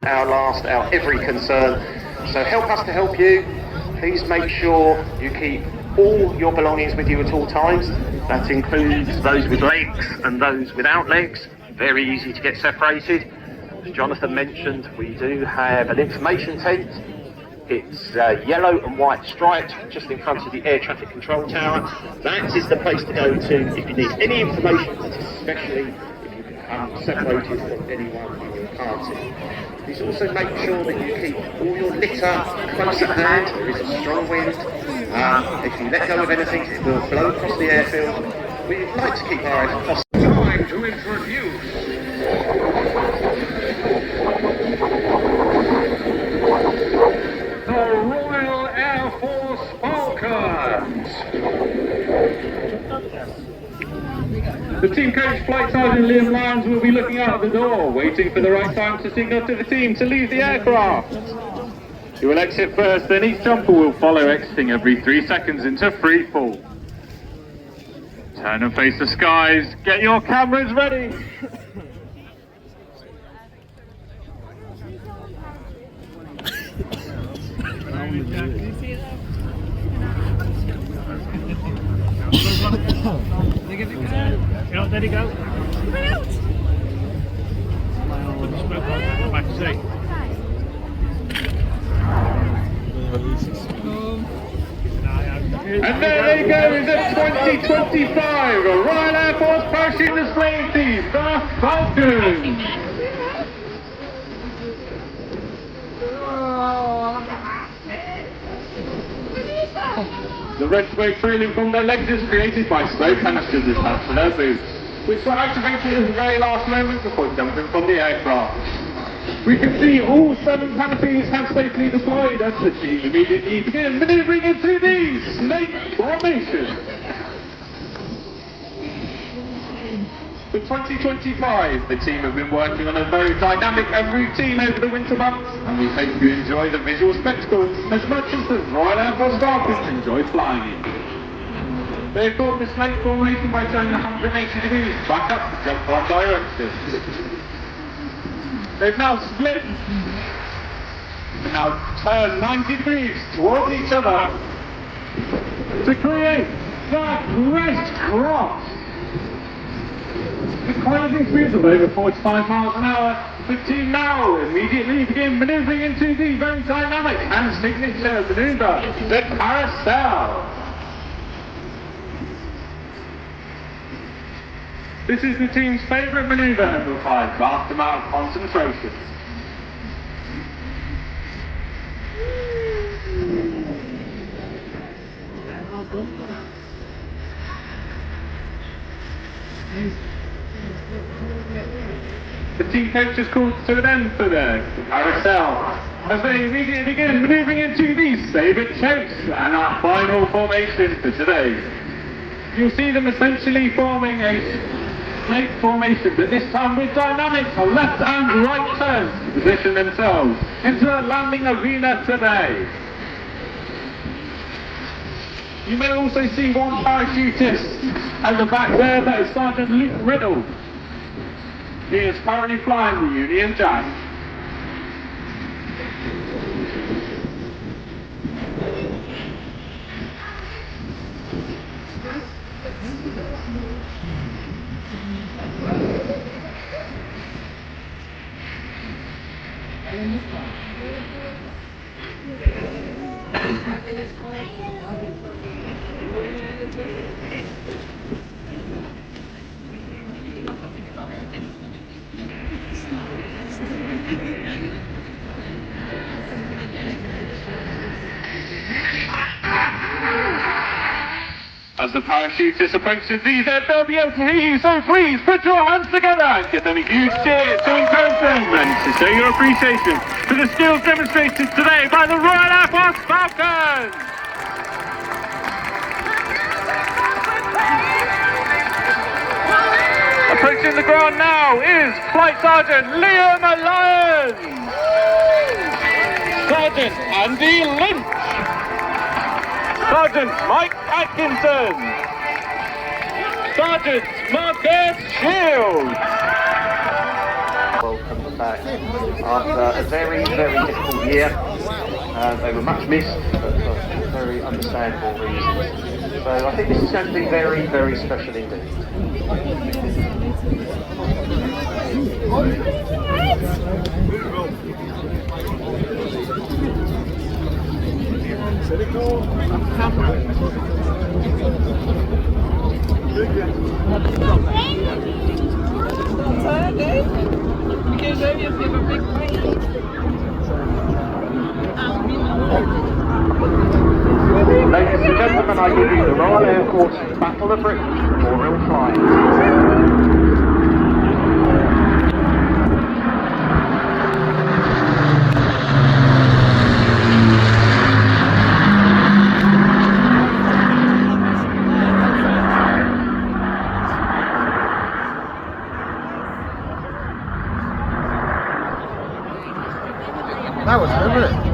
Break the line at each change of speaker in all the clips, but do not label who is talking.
our every concern. So help us to help you. Please make sure you keep all your belongings with you at all times. That includes those with legs and those without legs. Very easy to get separated. As Jonathan mentioned, we do have an information tent. It's yellow and white striped just in front of the air traffic control tower. That is the place to go to if you need any information, especially if you become separated from anyone in your party. Please also make sure that you keep all your litter close at hand. There is a strong wind. If you let go of anything, it will blow across the airfield. We'd like to keep our RAF Cosford.
Time to introduce the Royal Air Force Falcons. The team coach, Flight Sergeant Liam Lyons, will be looking out the door, waiting for the right time to signal to the team to leave the aircraft. He will exit first, then each jumper will follow, exiting every 3 seconds into free fall. Turn and face the skies, get your cameras ready.
There you go. Back to sea.
And there they go, is it 2025, a Royal Air Force parachute display team, the Falcons. The red smoke trailing from their legs is created by smoke canisters attached to their boots, which were activated at the very last moment before jumping from the aircraft. We can see all 7 canopies have safely deployed as the team immediately begin manoeuvring into the snake formation. For 2025, the team have been working on a very dynamic and routine over the winter months, and we hope you enjoy the visual spectacle as much as the Royal Air Force Falcons enjoy flying in. They formed the snake formation by turning 180 degrees back up to jump on direction. They've now split and now turn 90 degrees towards each other to create that crisscross. With closing speeds of over 45 miles an hour, the team now immediately begin manoeuvring into the very dynamic and signature manoeuvre, the carousel. This is the team's favourite manoeuvre and requires vast amount of concentration. The team coach has called to an end for the carousel as they immediately begin manoeuvring into the sabre chase and our final formation for today. You'll see them essentially forming a snake formation, but this time with dynamics on left and right turns to position themselves into a landing arena today. You may also see one parachutist at the back there, that is Sergeant Luke Riddle. He is currently flying the Union Jack. As the parachutist approaches these, they'll be able to hear you, so please put your hands together and give them a huge cheer to encourage them and to show your appreciation for the skills demonstrated today by the Royal Air Force Falcons. Approaching the ground now is Flight Sergeant Liam Lyons, Sergeant Andy Lynch, Sergeant Mike Atkinson, Sergeant Marcus Shields.
Welcome back after a very, very difficult year. They were much missed, but for very understandable reasons. So I think this is going to be very, very special indeed. Ladies and gentlemen, I give you the Royal Air Force Battle of Britain Memorial Flight.
That was good, wasn't it?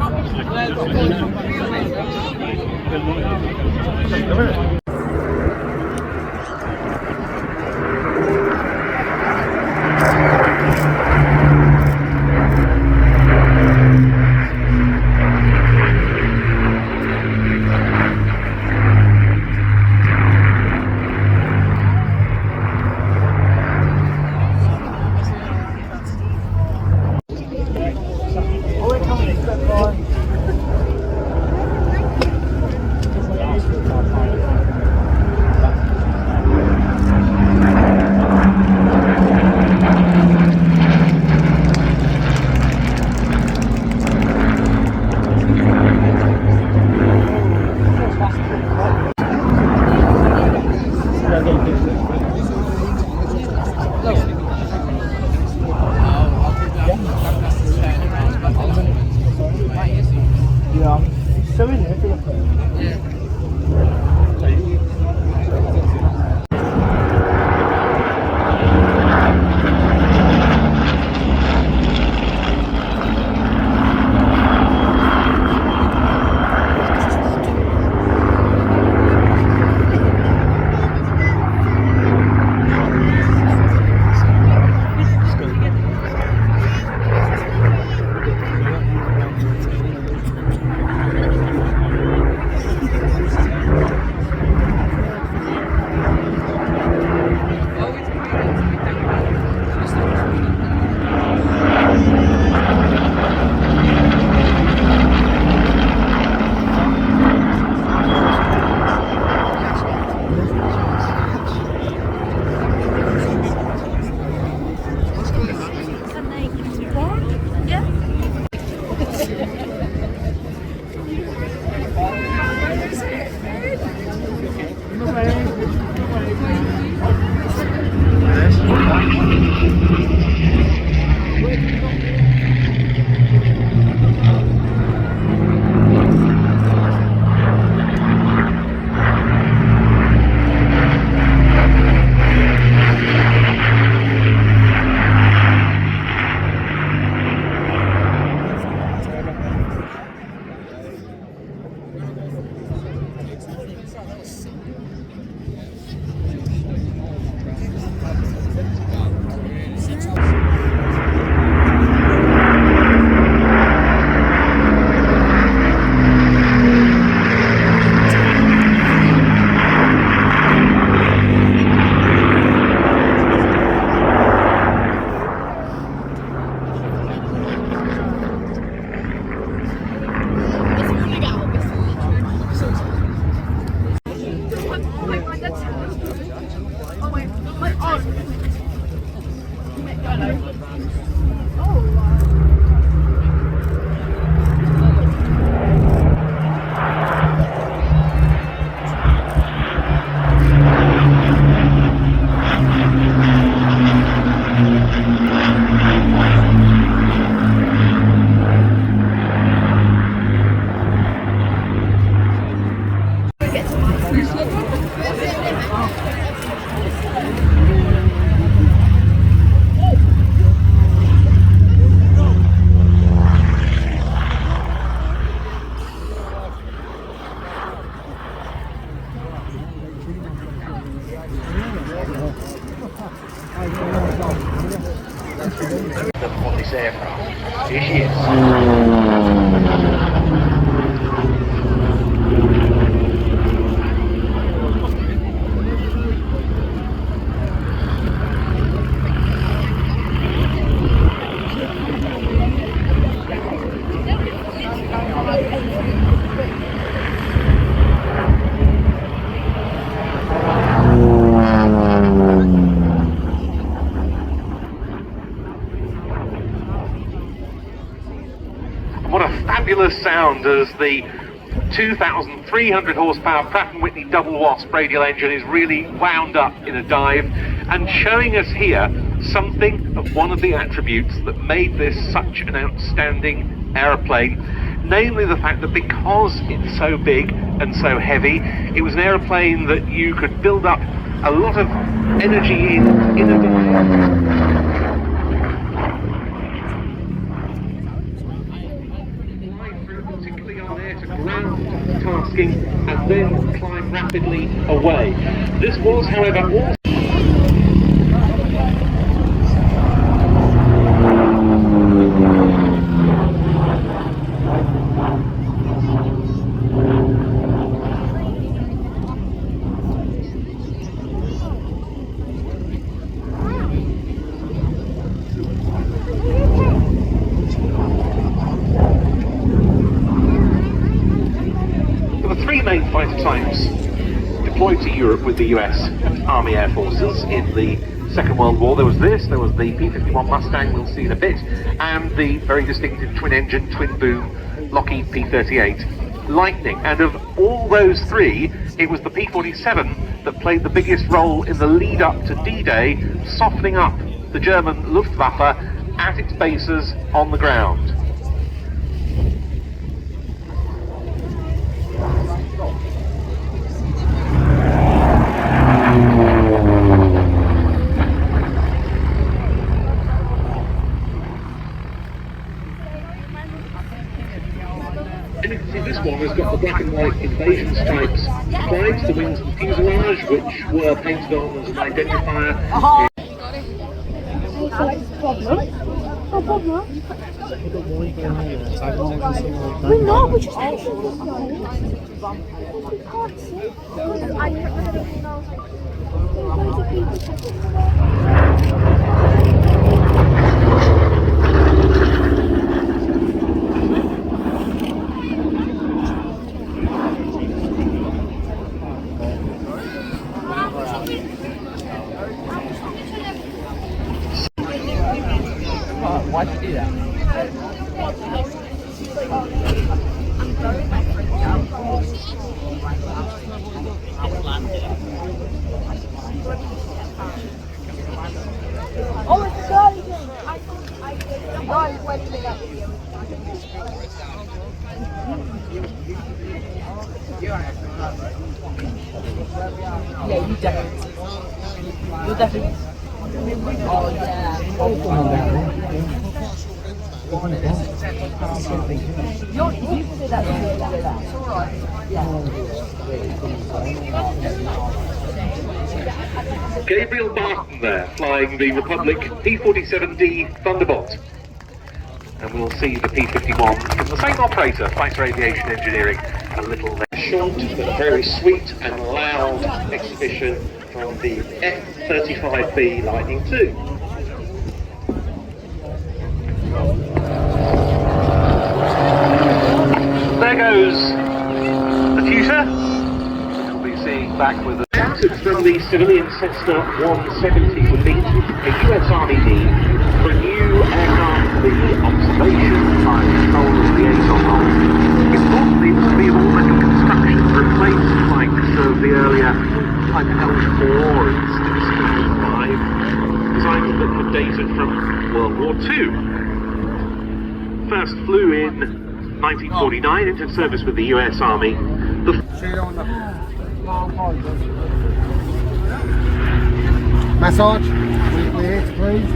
On this aircraft. Here she is. What a fabulous sound as the 2,300 horsepower Pratt & Whitney double wasp radial engine is really wound up in a dive, and showing us here something of one of the attributes that made this such an outstanding aeroplane, namely the fact that because it's so big and so heavy, it was an aeroplane that you could build up a lot of energy in a dive. Ground tasking and then climb rapidly away. This was, however, also main fighter types deployed to Europe with the US Army Air Forces in the Second World War. There was the P-51 Mustang, we'll see in a bit, and the very distinctive twin-engine, twin-boom Lockheed P-38 Lightning. And of all those three, it was the P-47 that played the biggest role in the lead-up to D-Day, softening up the German Luftwaffe at its bases on the ground. And you can see this one has got the black and white invasion stripes applied to the wings and fuselage, which were painted on as an identifier.
We're not, we're just
Why'd you do that?
Oh, it's sorry. I went to that video.
Yeah, you definitely. You're definitely. Oh, yeah. You can say that. It's alright.
Gabriel Barton there, flying the Republic P-47D Thunderbolt. And we'll see the P-51 from the same operator, Fighter Aviation Engineering, a little less short, but a very sweet and loud exhibition from the F-35B Lightning II. There goes the Tutor. We'll be seeing back with the from the civilian Cessna 170 would meet a US Army need for a new aircraft for the observation, fire control and liaison role. Importantly, it was to be of all-metal construction to replace the flanks of the earlier Type L4 and C-5 designs that were dated from World War II. First flew in 1949 into service with the US Army.
Massage, we're here to please.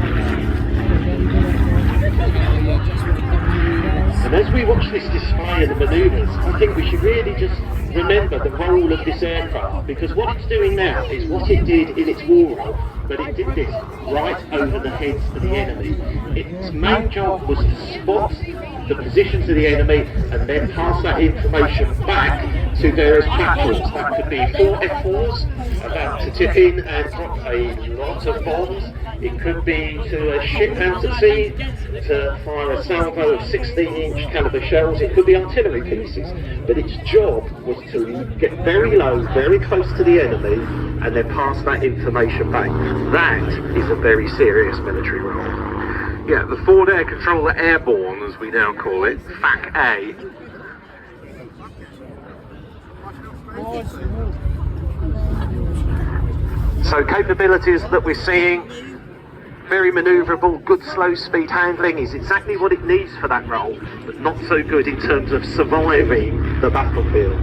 And as we watch this display of the manoeuvres, I think we should really just remember the role of this aircraft, because what it's doing now is what it did in its war role but it did this right over the heads of the enemy. Its main job was to spot the positions of the enemy and then pass that information back to various platforms. That could be 4 F4s about to tip in and drop a lot of bombs. It could be to a ship out at sea to fire a salvo of 16-inch caliber shells. It could be artillery pieces. But its job was to get very low, very close to the enemy, and then pass that information back. That is a very serious military role. Yeah, the Forward Air Controller Airborne, as we now call it, FAC-A. So capabilities that we're seeing, very manoeuvrable, good slow speed handling is exactly what it needs for that role, but not so good in terms of surviving the battlefield.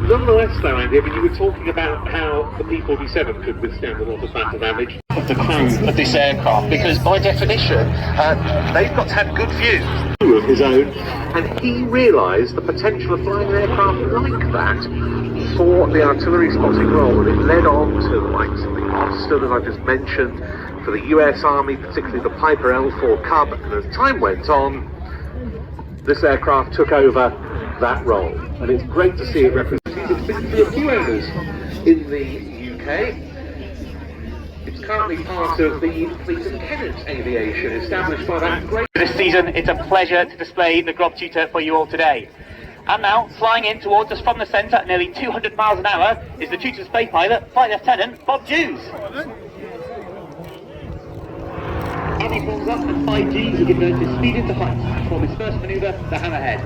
Nonetheless though, Andy, I mean, you were talking about how the P-47 could withstand a lot of battle damage of the crew of this aircraft, because by definition, they've got to have good view of his own, and he realised the potential of flying an aircraft like that for the artillery spotting role, and it led on to the likes of the Oster that I just mentioned, for the US Army, particularly the Piper L4 Cub, and as time went on, this aircraft took over that role. And it's great to see it represented. It's been through a few owners in the UK. It's currently part of the Fleet of Kennett Aviation, established by that great...
This season, it's a pleasure to display the Grob Tutor for you all today. And now, flying in towards us from the centre at nearly 200 miles an hour, is the Tutor display pilot, Flight Lieutenant Bob Jews. As he pulls up at 5 Gs, he converts his speed into height for his first manoeuvre, the hammerhead.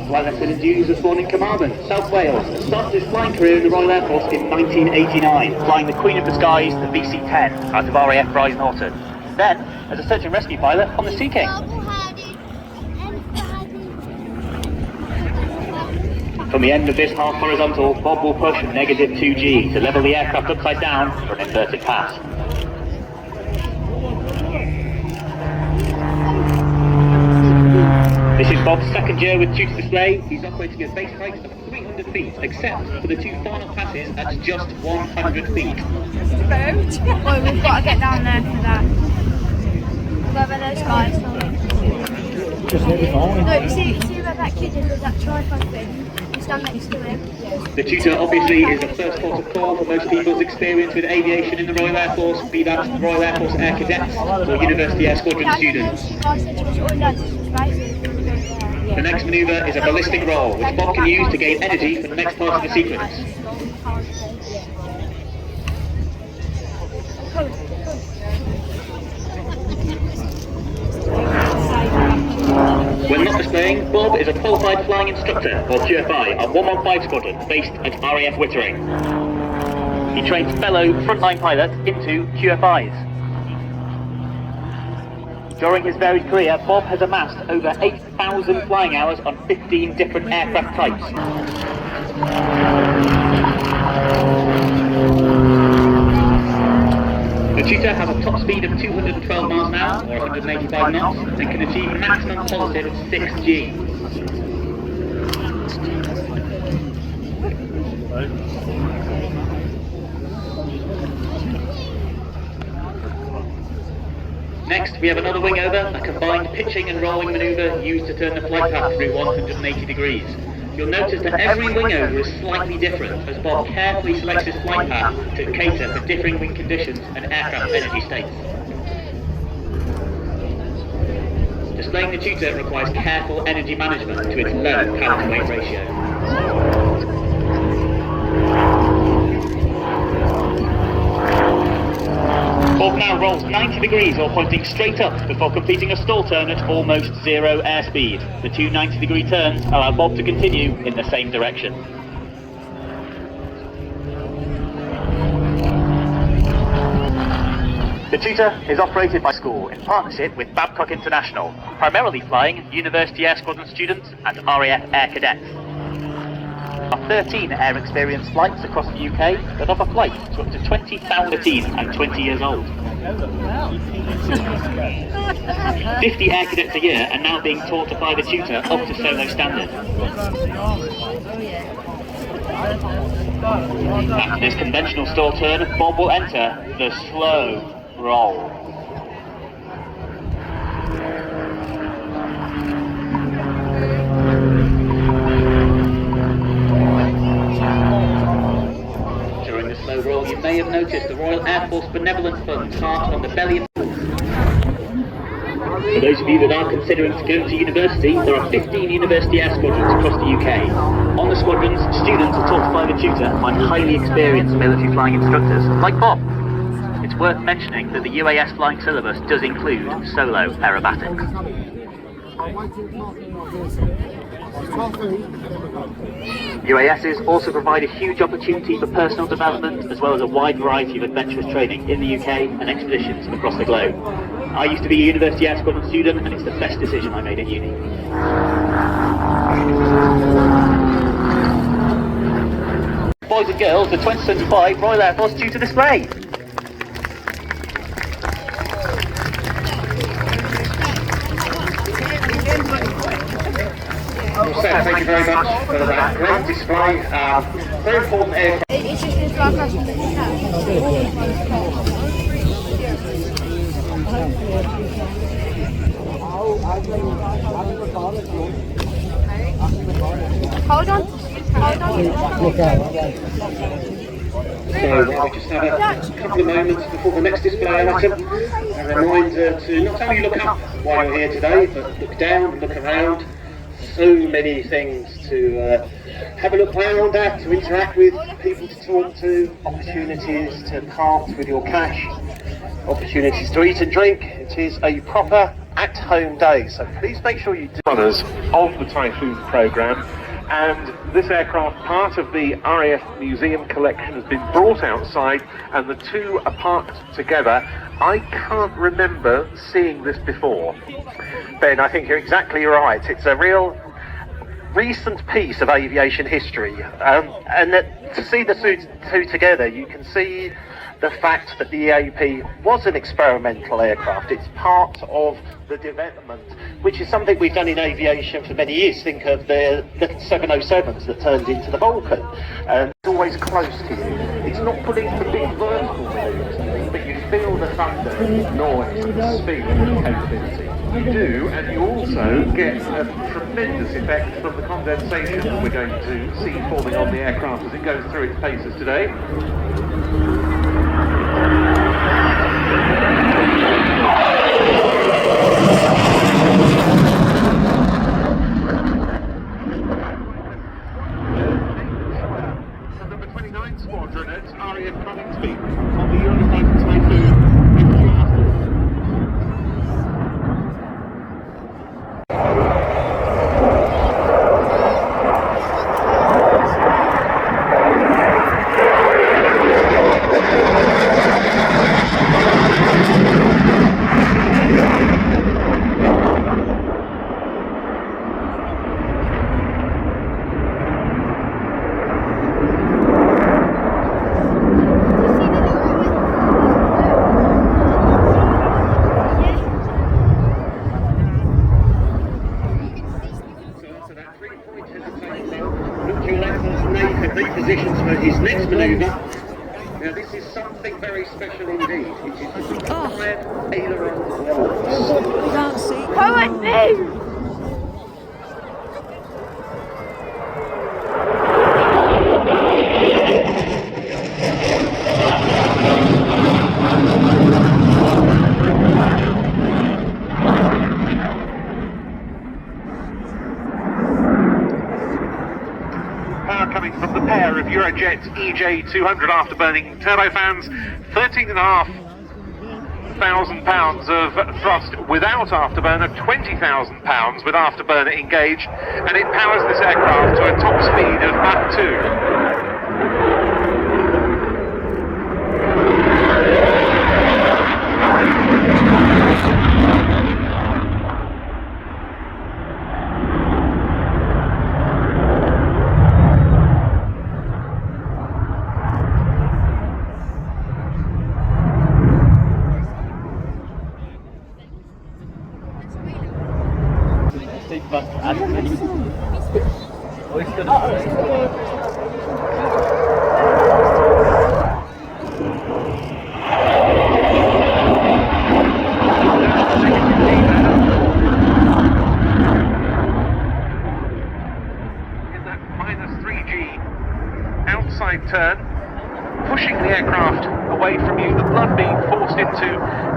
Flight Lieutenant Jews was born in Carmarthen, South Wales, and started his flying career in the Royal Air Force in 1989, flying the Queen of the Skies, the VC-10, out of RAF Brize Norton. Then, as a search and rescue pilot on the Sea King. From the end of this half horizontal, Bob will push negative 2G to level the aircraft upside down for an inverted pass. This is Bob's second year with Tutor display. He's operating at base height of 300 feet, except for the 2 final passes at just 100 feet.
Oh, we've got to get down there for that. We'll go over those guys. No, you see where that kid is with that tripod thing? He's down next to him.
The Tutor obviously is the first port of call for most people's experience with aviation in the Royal Air Force, be that Royal Air Force Air Cadets or University Air Squadron students. The next manoeuvre is a ballistic roll, which Bob can use to gain energy for the next part of the sequence. When not displaying, Bob is a qualified flying instructor, or QFI, on 115 Squadron, based at RAF Wittering. He trains fellow frontline pilots into QFIs. During his varied career, Bob has amassed over 8,000 flying hours on 15 different aircraft types. The Tutor has a top speed of 212 miles an hour, or 185 knots, and can achieve maximum positive of 6G. Next, we have another wing over, a combined pitching and rolling manoeuvre used to turn the flight path through 180 degrees. You'll notice that every wing over is slightly different, as Bob carefully selects his flight path to cater for differing wind conditions and aircraft energy states. Displaying the Tutor requires careful energy management to its low power to weight ratio. Bob now rolls 90 degrees or pointing straight up before completing a stall turn at almost zero airspeed. The 2 90-degree turns allow Bob to continue in the same direction. The Tutor is operated by school in partnership with Babcock International, primarily flying University Air Squadron students and RAF Air Cadets. There are 13 air experience flights across the UK that offer flights to up to 20,000 13 and 20 years old. 50 air cadets a year are now being taught to fly the Tutor up to solo standard. After this conventional stall turn, Bob will enter the slow roll. During the slow roll, you may have noticed the Royal Air Force Benevolent Fund's heart on the belly of... For those of you that are considering to go to university, there are 15 university air squadrons across the UK. On the squadrons, students are taught by the tutor by highly experienced military flying instructors, like Bob. It's worth mentioning that the UAS flying syllabus does include solo aerobatics. UASs also provide a huge opportunity for personal development, as well as a wide variety of adventurous training in the UK and expeditions across the globe. I used to be a University Air Squadron student, and it's the best decision I made in uni. Boys and girls, the 2025 Royal Air Force Tutor Display.
Thank you very much for that great display. Very important aircraft.
It's just going to fly across the Hold on.
So we just have a couple of moments before the next display item. A reminder to not only look up while you're here today, but look down, look around. So many things to have a look around at, to interact with, people to talk to, opportunities to part with your cash, opportunities to eat and drink. It is a proper at-home day, so please make sure you do.
Runners of the Typhoon programme, and this aircraft, part of the RAF Museum collection, has been brought outside and the two are parked together. I can't remember seeing this before. Ben, I think you're exactly right. It's a real recent piece of aviation history, and to see the two together, you can see the fact that the EAP was an experimental aircraft. It's part of the development, which is something we've done in aviation for many years. Think of the 707s that turned into the Falcon. It's always close to you. It's not putting the big vertical moves, but you feel the thunder, noise, speed, and capability. You do, and you also get a tremendous effect from the condensation that we're going to see forming on the aircraft as it goes through its paces today. Number 29 Squadron at RAF Cosford Airshow on the Eurofighter Typhoon.
Repositions for his next manoeuvre. Now this is something very special indeed. It is the required aileron waltz.
Can't see.
Come on, move!
Coming from the pair of Eurojet EJ200 afterburning turbofans, 13,500 pounds of thrust without afterburner, 20,000 pounds with afterburner engaged, and it powers this aircraft to a top speed of Mach 2.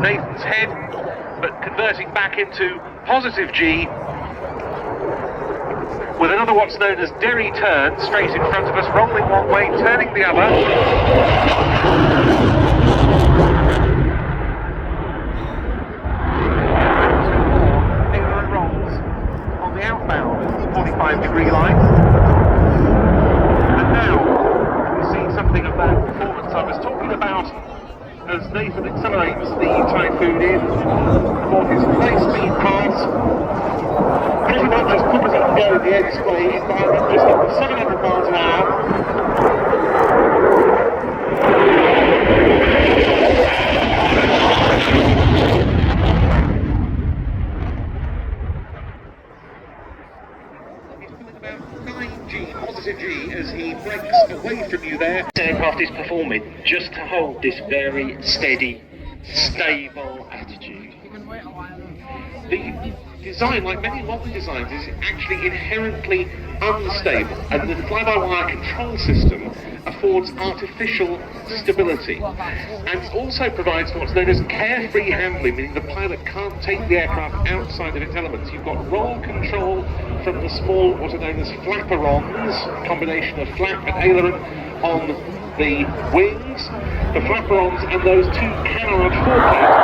Nathan's head, but converting back into positive G with another what's known as derry turn straight in front of us, rolling one way, turning the other. Aileron rolls on the outbound 45-degree line. And now we see something of that performance I was talking about as Nathan accelerates the Typhoon in for his high-speed pass. Pretty much as quick as he can go in the air-display environment, just up to 700 miles an hour. He's pulling about 9G, positive G, as he breaks away from you there.
This aircraft is performing just to hold this very steady, stable attitude. The design, like many modern designs, is actually inherently unstable, and the fly-by-wire control system affords artificial stability, and also provides what's known as carefree handling, meaning the pilot can't take the aircraft outside of its elements. You've got roll control from the small, what are known as flaperons, combination of flap and aileron on the wings, the flaperons, and those two canard foreplates.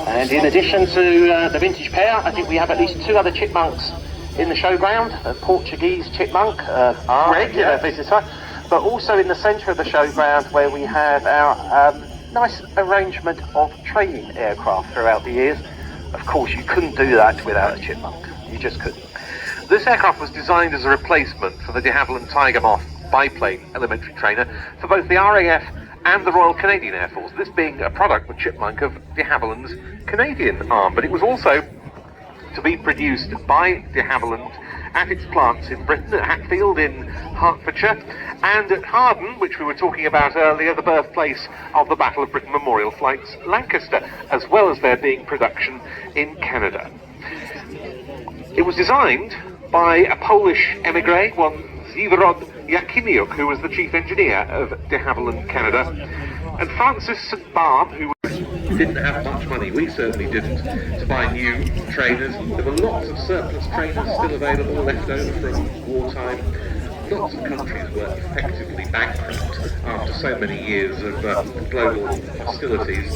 And in addition to the vintage pair, I think we have at least two other Chipmunks in the showground, a Portuguese Chipmunk, regular visitor, but also in the centre of the showground where we have our nice arrangement of training aircraft throughout the years. Of course, you couldn't do that without a Chipmunk, you just couldn't.
This aircraft was designed as a replacement for the de Havilland Tiger Moth biplane elementary trainer for both the RAF and the Royal Canadian Air Force, this being a product with Chipmunk of de Havilland's Canadian arm, but it was also to be produced by de Havilland at its plants in Britain, at Hatfield in Hertfordshire, and at Harden, which we were talking about earlier, the birthplace of the Battle of Britain Memorial Flights Lancaster, as well as there being production in Canada. It was designed by a Polish emigre, one Zivrod Jakimiuk, who was the chief engineer of de Havilland Canada, and Francis St. Barb, who didn't have much money, we certainly didn't, to buy new trainers. There were lots of surplus trainers still available, left over from wartime. Lots of countries were effectively bankrupt after so many years of global hostilities.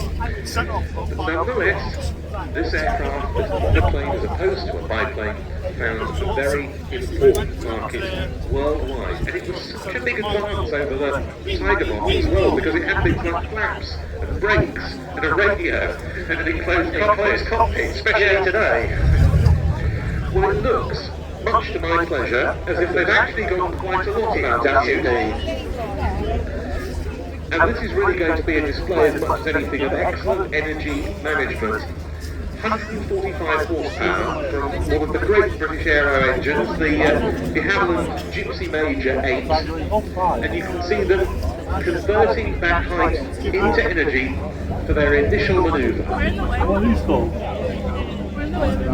But nonetheless, this aircraft, this monoplane as opposed to a biplane, found a very important market worldwide. And it was such a big advance over the Tiger Moth as well, because it had things like flaps and brakes and a radio and an enclosed cockpit, especially today. Well, it looks, much to my pleasure, as if they've actually gone quite a lot about WD. And this is really going to be a display as much as anything of excellent energy management. 145 horsepower from one of the great British aero engines, the de Havilland Gypsy Major 8, and you can see them converting that height into energy for their initial manoeuvre. Pulling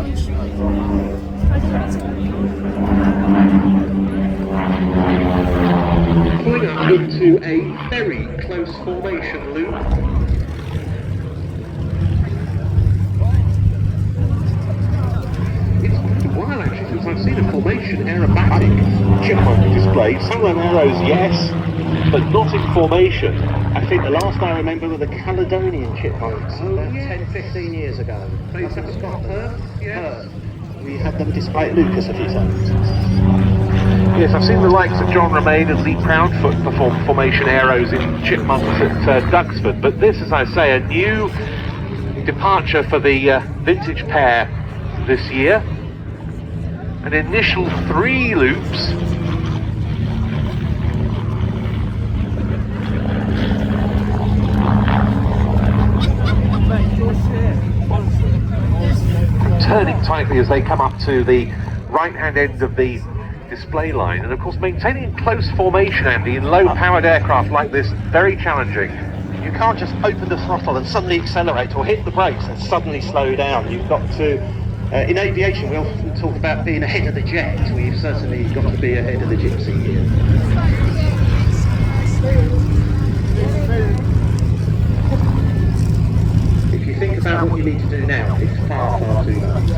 up into a very close formation loop. It's been a while actually since I've seen a formation aerobatic Chipmunk displayed. Some of them arrows, yes, but not in formation.
I think the last I remember were the Caledonian Chipmunks, about
yes.
10-15 years ago.
Based in Scotland, yes.
We had them display at Lucas a few times.
Yes, I've seen the likes of John Romaine and Lee Proudfoot perform formation arrows in Chipmunks at Duxford, but this, as I say, a new departure for the vintage pair this year. An initial 3 loops. Turning tightly as they come up to the right-hand end of the display line, and of course maintaining close formation, Andy, in low-powered aircraft like this, very challenging.
You can't just open the throttle and suddenly accelerate, or hit the brakes and suddenly slow down. You've got to, in aviation we often talk about being ahead of the jet. We've certainly got to be ahead of the gypsy here. If you think about what you need to do now, it's far, far too much.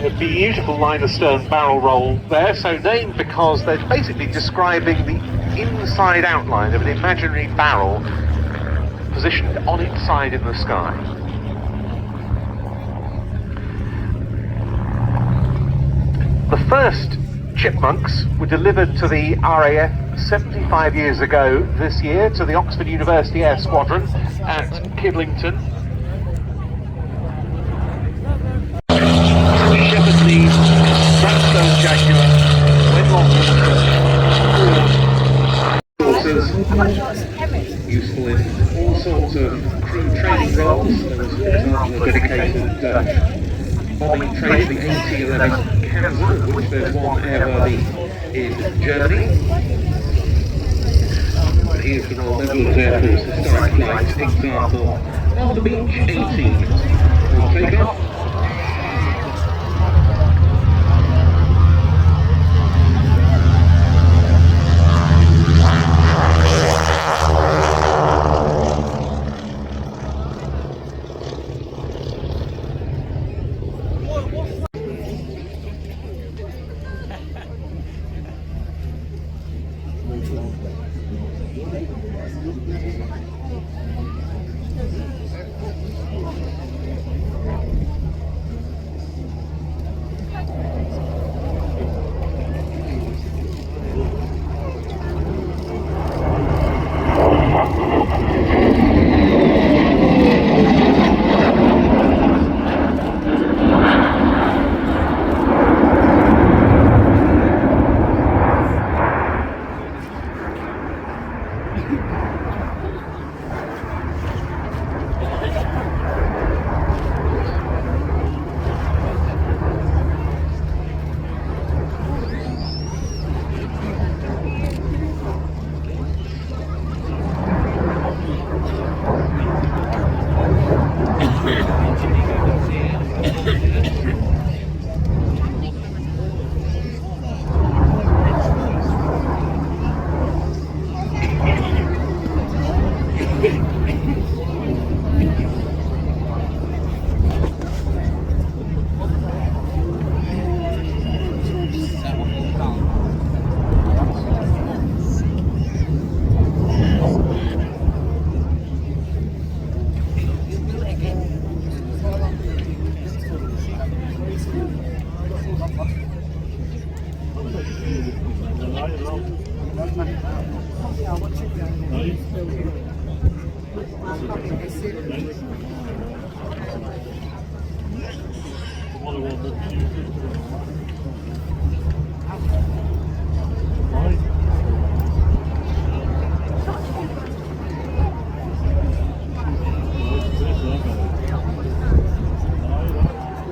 A beautiful line of stern barrel roll there, so named because they're basically describing the inside outline of an imaginary barrel positioned on its side in the sky. The first Chipmunks were delivered to the RAF 75 years ago this year to the Oxford University Air Squadron at Kidlington. Shepherd lead, Blackstone Jaguar, Wenlock useful in all sorts of crew training roles. There was, for example, a dedicated bombing training, the AT-11 Kansas, which there's one airworthy in Germany. But here's the Royal Netherlands Air Force historic flight example of the Beech 18. We'll take off.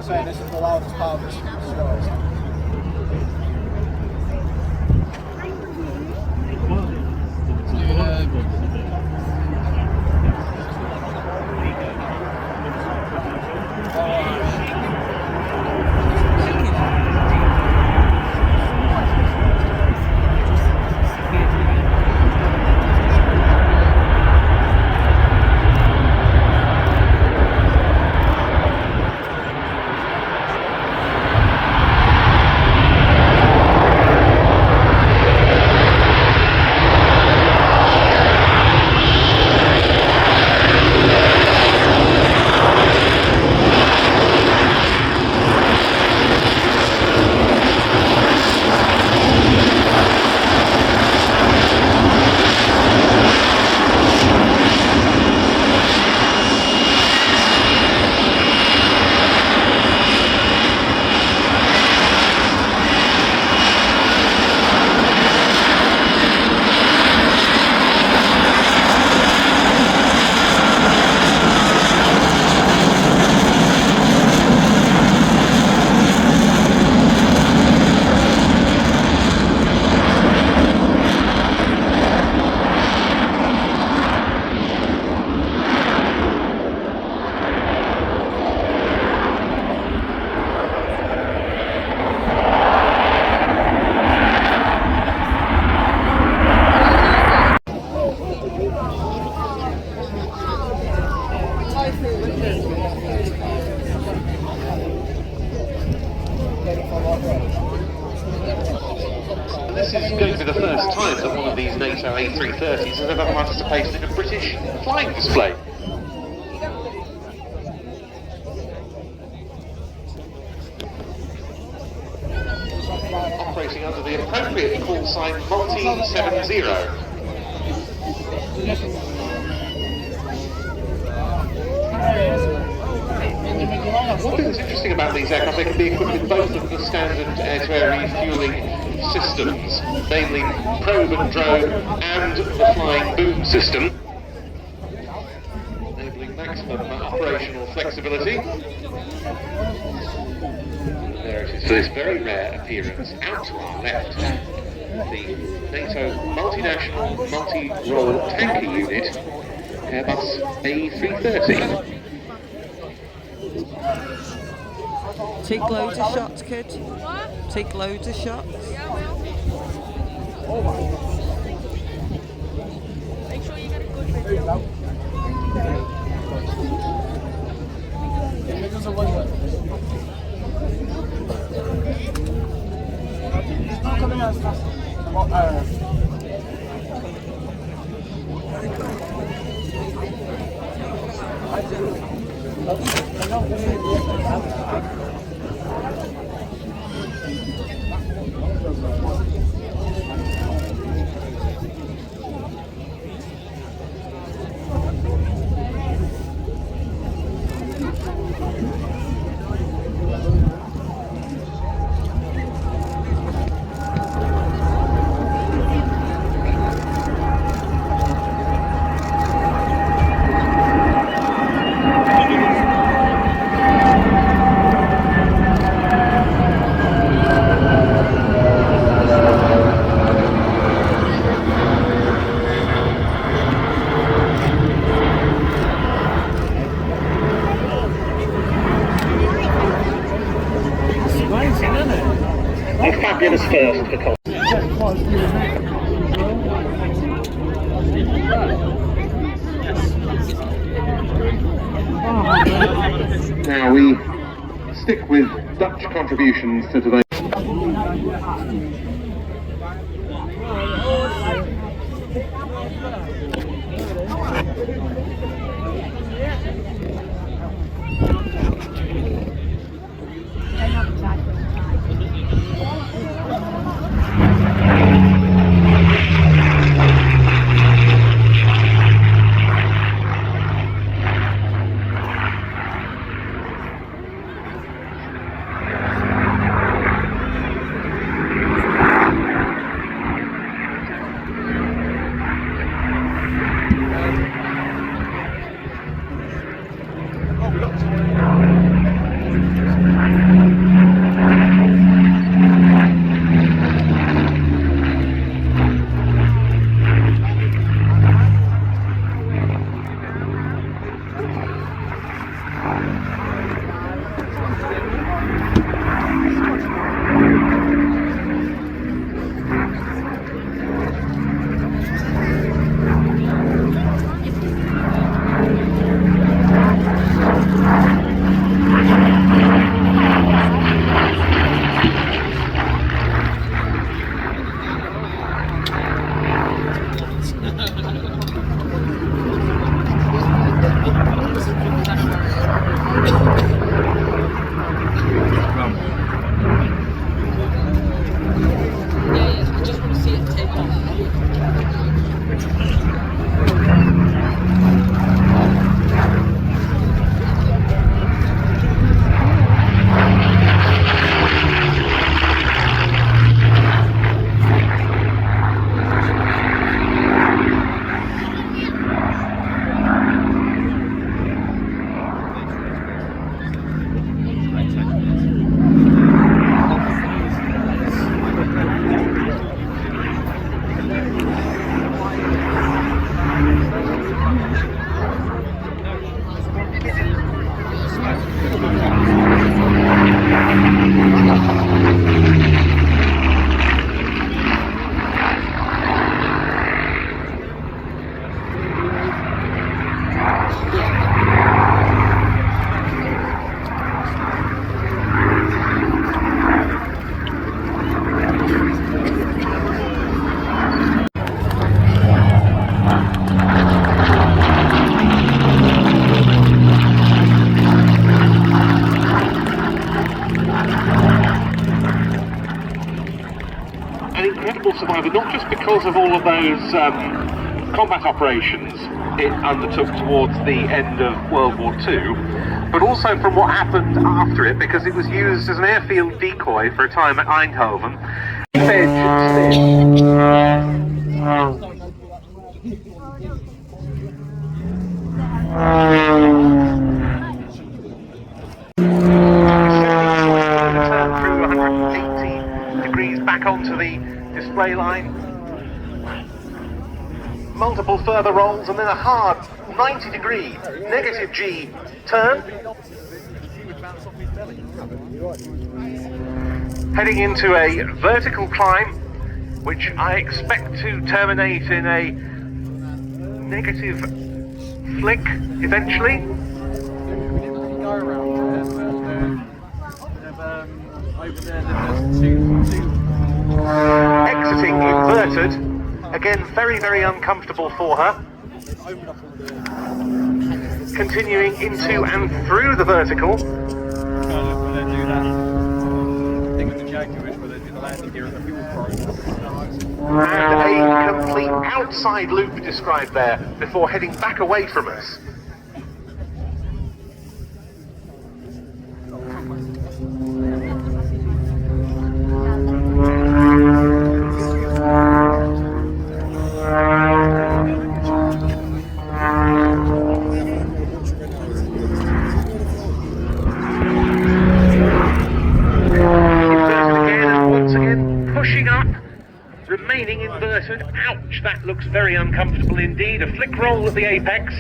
Saying this is the loudest part of this.
this is going to be the first time that one of these NATO A330s has ever participated in a British flying display. Operating under the appropriate call sign Multi-70. One thing that's interesting about these aircraft, they can be equipped with both of the standard air-to-air refuelling systems, namely probe and drone and the flying boom system, enabling maximum operational flexibility. There it is for this very rare appearance out to our left, the NATO Multinational Multi-Role Tanker Unit, Airbus A330.
Take loads of shots, kid. Take loads of shots.
Yeah, I will. Make sure you get a good video.
It's not coming as fast.
A fabulous first for Cosford.
Now we stick with Dutch contributions to today. remarkable survivor, not just because of all of those combat operations it undertook towards the end of World War II, but also from what happened after it, because it was used as an airfield decoy for a time at Eindhoven. Turn through 180 degrees back onto the display line. Multiple further rolls and then a hard 90-degree negative G turn. Heading into a vertical climb, which I expect to terminate in a negative flick eventually. Exiting inverted. Again, very, very uncomfortable for her. Continuing into and through the vertical. And a complete outside loop described there before heading back away from us. Remaining inverted. Ouch, that looks very uncomfortable indeed. A flick roll at the apex.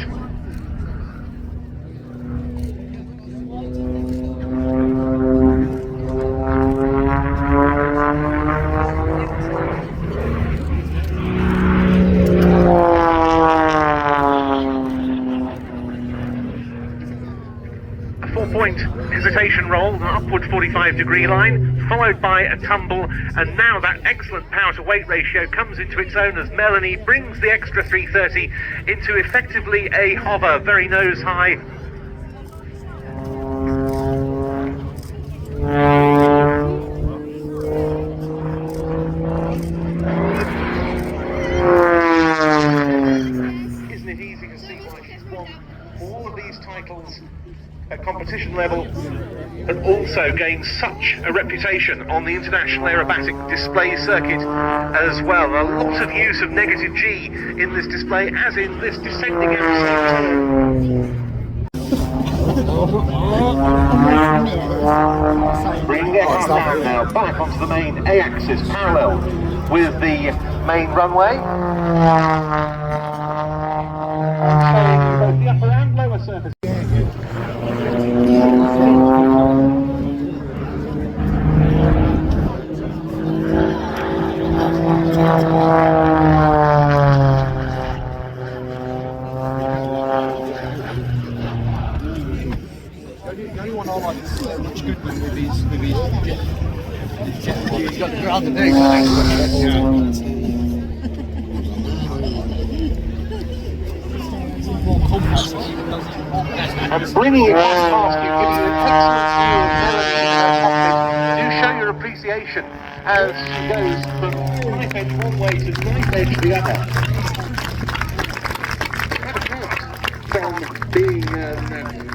A 4-point hesitation roll, an upward 45-degree line, followed by a tumble, and now that excellent power to weight ratio comes into its own as Melanie brings the extra 330 into effectively a hover, very nose high. Isn't it easy to see why she's won all of these titles at competition level, and also gained such a reputation on the international aerobatic display circuit as well. A lot of use of negative G in this display, as in this descending episode. Bringing the aircraft down now, back onto the main A-axis, parallel with the main runway. And both the upper and lower surface.
The only one I like is much good with his jet. He's got the ground underneath. More compact,
and bringing it back past you, giving you an excellent view of Melanie in her cockpit. Do show your appreciation as she goes from knife edge one way to knife edge the other. From being an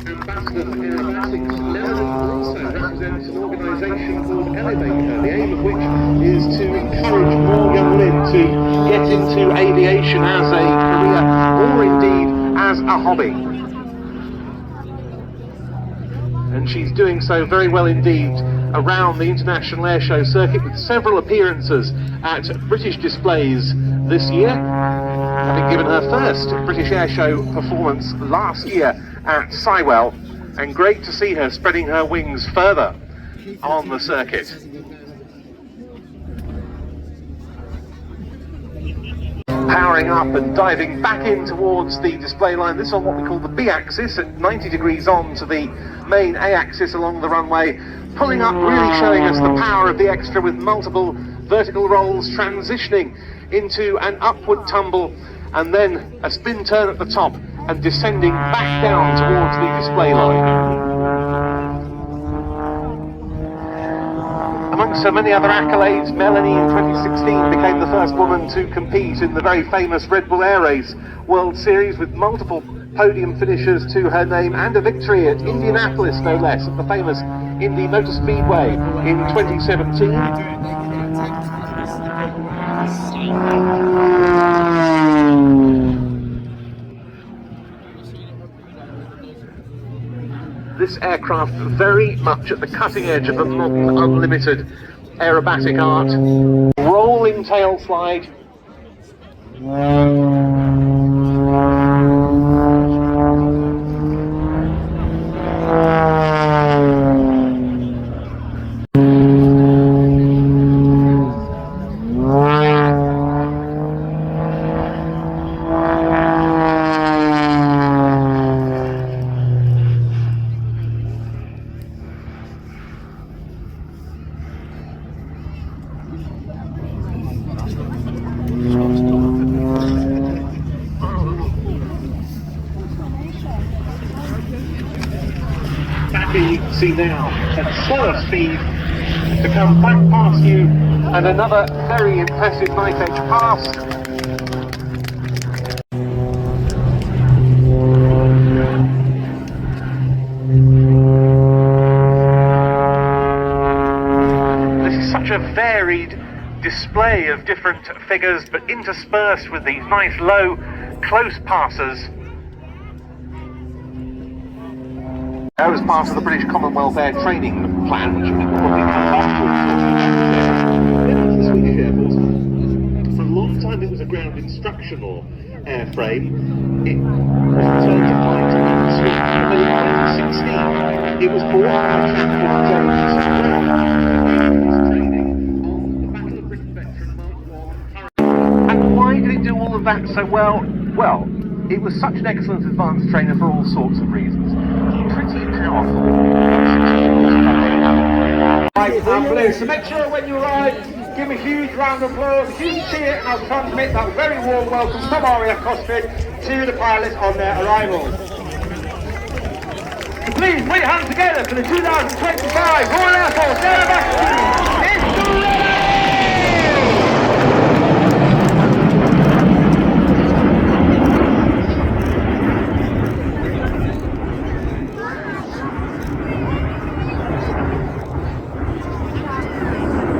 ambassador for aerobatics, Melanie also represents an organisation called Innovate, the aim of which is to encourage more young men to get into aviation as a career, or indeed as a hobby. And she's doing so very well indeed around the International Airshow circuit, with several appearances at British displays this year, having given her first British Airshow performance last year at Sywell, and great to see her spreading her wings further on the circuit. Powering up and diving back in towards the display line, this on what we call the B-axis, at 90 degrees on to the main A-axis along the runway, pulling up, really showing us the power of the extra with multiple vertical rolls, transitioning into an upward tumble and then a spin turn at the top and descending back down towards the display line. Amongst so many other accolades, Melanie in 2016 became the first woman to compete in the very famous Red Bull Air Race World Series, with multiple podium finishes to her name and a victory at Indianapolis, no less, at the famous Indy Motor Speedway in 2017. This aircraft very much at the cutting edge of the modern unlimited aerobatic art. Rolling tail slide. You can see now at slower speed to come back past you, and another very impressive knife edge pass. This is such a varied display of different figures, but interspersed with these nice low close passes. As part of the British Commonwealth Air Training Plan, which will probably come afterwards. The Swedish Air Force, for a long time it was a ground instructional airframe. It was returned to flight in Sweden, but in 2016 it was bought by Champion Jones training on the Battle of Britain veteran Mark I. And why did it do all of that so well? Well, it was such an excellent advanced trainer for all sorts of reasons. Pretty powerful. Right, and blue. So make sure when you arrive, give a huge round of applause, a huge cheer, and I'll transmit that very warm welcome from RAF Cosford to the pilots on their arrival. So please put your hands together for the 2025 Royal Air Force Aerobatics team. It's the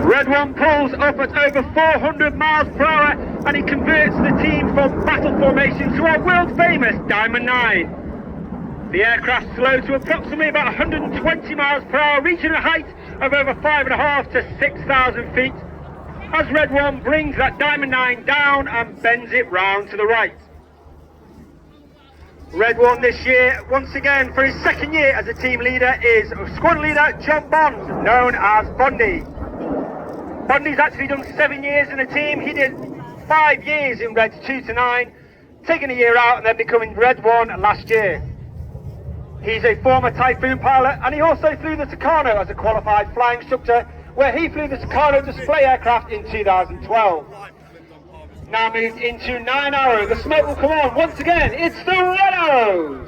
Red One pulls up at over 400 miles per hour, and he converts the team from battle formation to our world famous Diamond 9. The aircraft slowed to approximately about 120 miles per hour, reaching a height of over 5,500 to 6,000 feet, as Red One brings that Diamond 9 down and bends it round to the right. Red One this year, once again for his second year as a team leader, is squadron leader John Bond, known as Bondy. Bondy's actually done 7 years in the team. He did 5 years in Reds 2 to 9, taking a year out and then becoming Red 1 last year. He's a former Typhoon pilot, and he also flew the Tucano as a qualified flying instructor, where he flew the Tucano display aircraft in 2012. Now moved into 9 Arrow. The smoke will come on once again. It's the Red Arrows.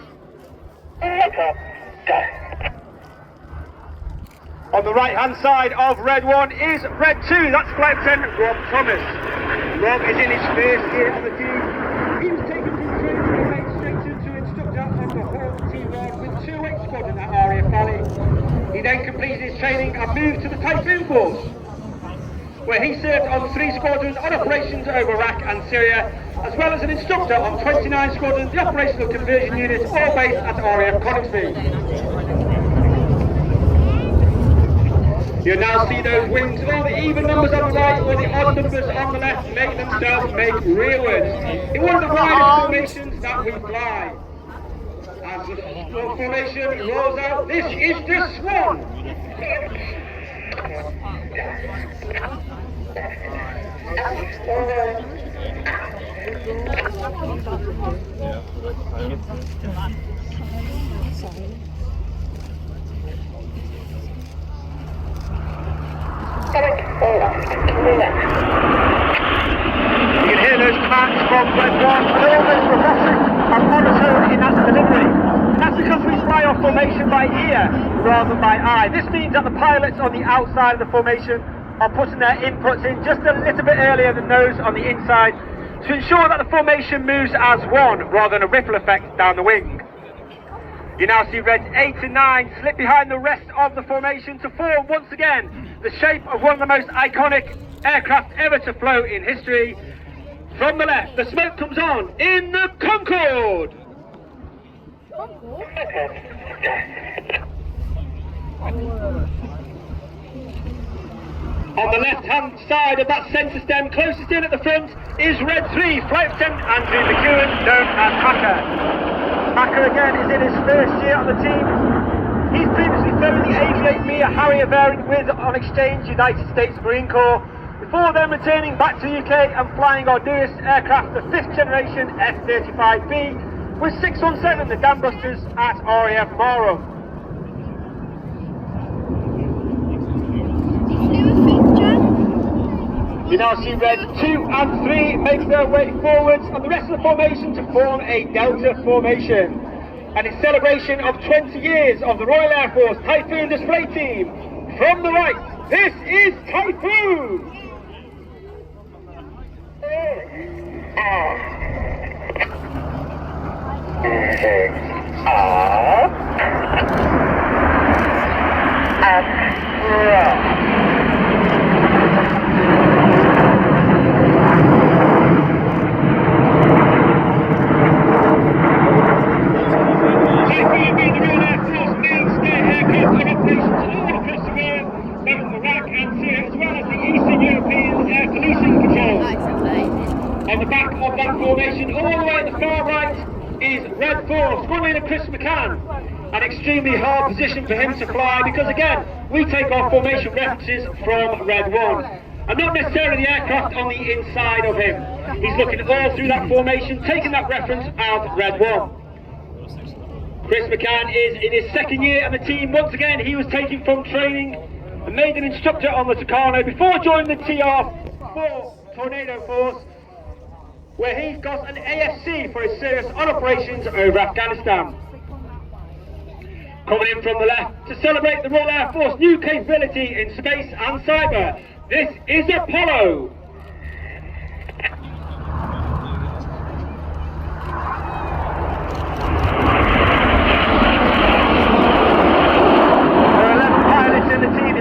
On the right-hand side of Red 1 is Red 2. That's Flight Lieutenant Grob Thomas. Rob is in his first year on the team. He was taken from training and made straight into instructor on the whole team rod with 2 Squadron at RAF Falcons. He then completed his training and moved to the Typhoon Force, where he served on 3 squadrons on operations over Iraq and Syria, as well as an instructor on 29 squadrons, the operational conversion units, all based at RAF Cosford. You'll now see those wings, all the even numbers on the right or the odd numbers on the left make themselves make rearwards in one of the widest formations that we fly. As the formation rolls out, this is the Swan. You can hear those commands from Red 1, but they're almost robotic and monotone in that delivery. And that's because we fly off formation
formation by ear rather than by eye. This means that the pilots on the outside of the formation are putting their inputs in just a little bit earlier than those on the inside to ensure that the formation moves as one rather than a ripple effect down the wing. You now see Reds 8 and 9 slip behind the rest of the formation to form once again the shape of one of the most iconic aircraft ever to float in history. From the left, the smoke comes on in the Concorde. On the left-hand side of that centre stem, closest in at the front, is Red 3, Flight Lieutenant Andrew McEwen, known as Hacker. Hacker again is in his first year on the team. He's previously flown the A38B, a Harrier variant with, on exchange, United States Marine Corps, before then returning back to the UK and flying our newest aircraft, the 5th generation F-35B, with 617, the Dambusters at RAF Marham. You now see Red 2 and 3 make their way forwards and the rest of the formation to form a Delta formation. And in celebration of 20 years of the Royal Air Force Typhoon display team, from the right, this is Typhoon! Typhoon being the Royal Air Force mainstay aircraft in operations all across the world, both Iraq and Syria, as well as the Eastern European Air Pollution Control. On the back of that formation, all the way at the far right, is Red 4, Squadron Leader Chris McCann. An extremely hard position for him to fly because, again, we take our formation references from Red 1. And not necessarily the aircraft on the inside of him. He's looking all through that formation, taking that reference out Red 1. Chris McCann is in his second year at the team. Once again, he was taken from training and made an instructor on the Tucano before joining the TR4 Tornado Force, where he's got an AFC for his service on operations over Afghanistan. Coming in from the left to celebrate the Royal Air Force new capability in space and cyber, this is Apollo.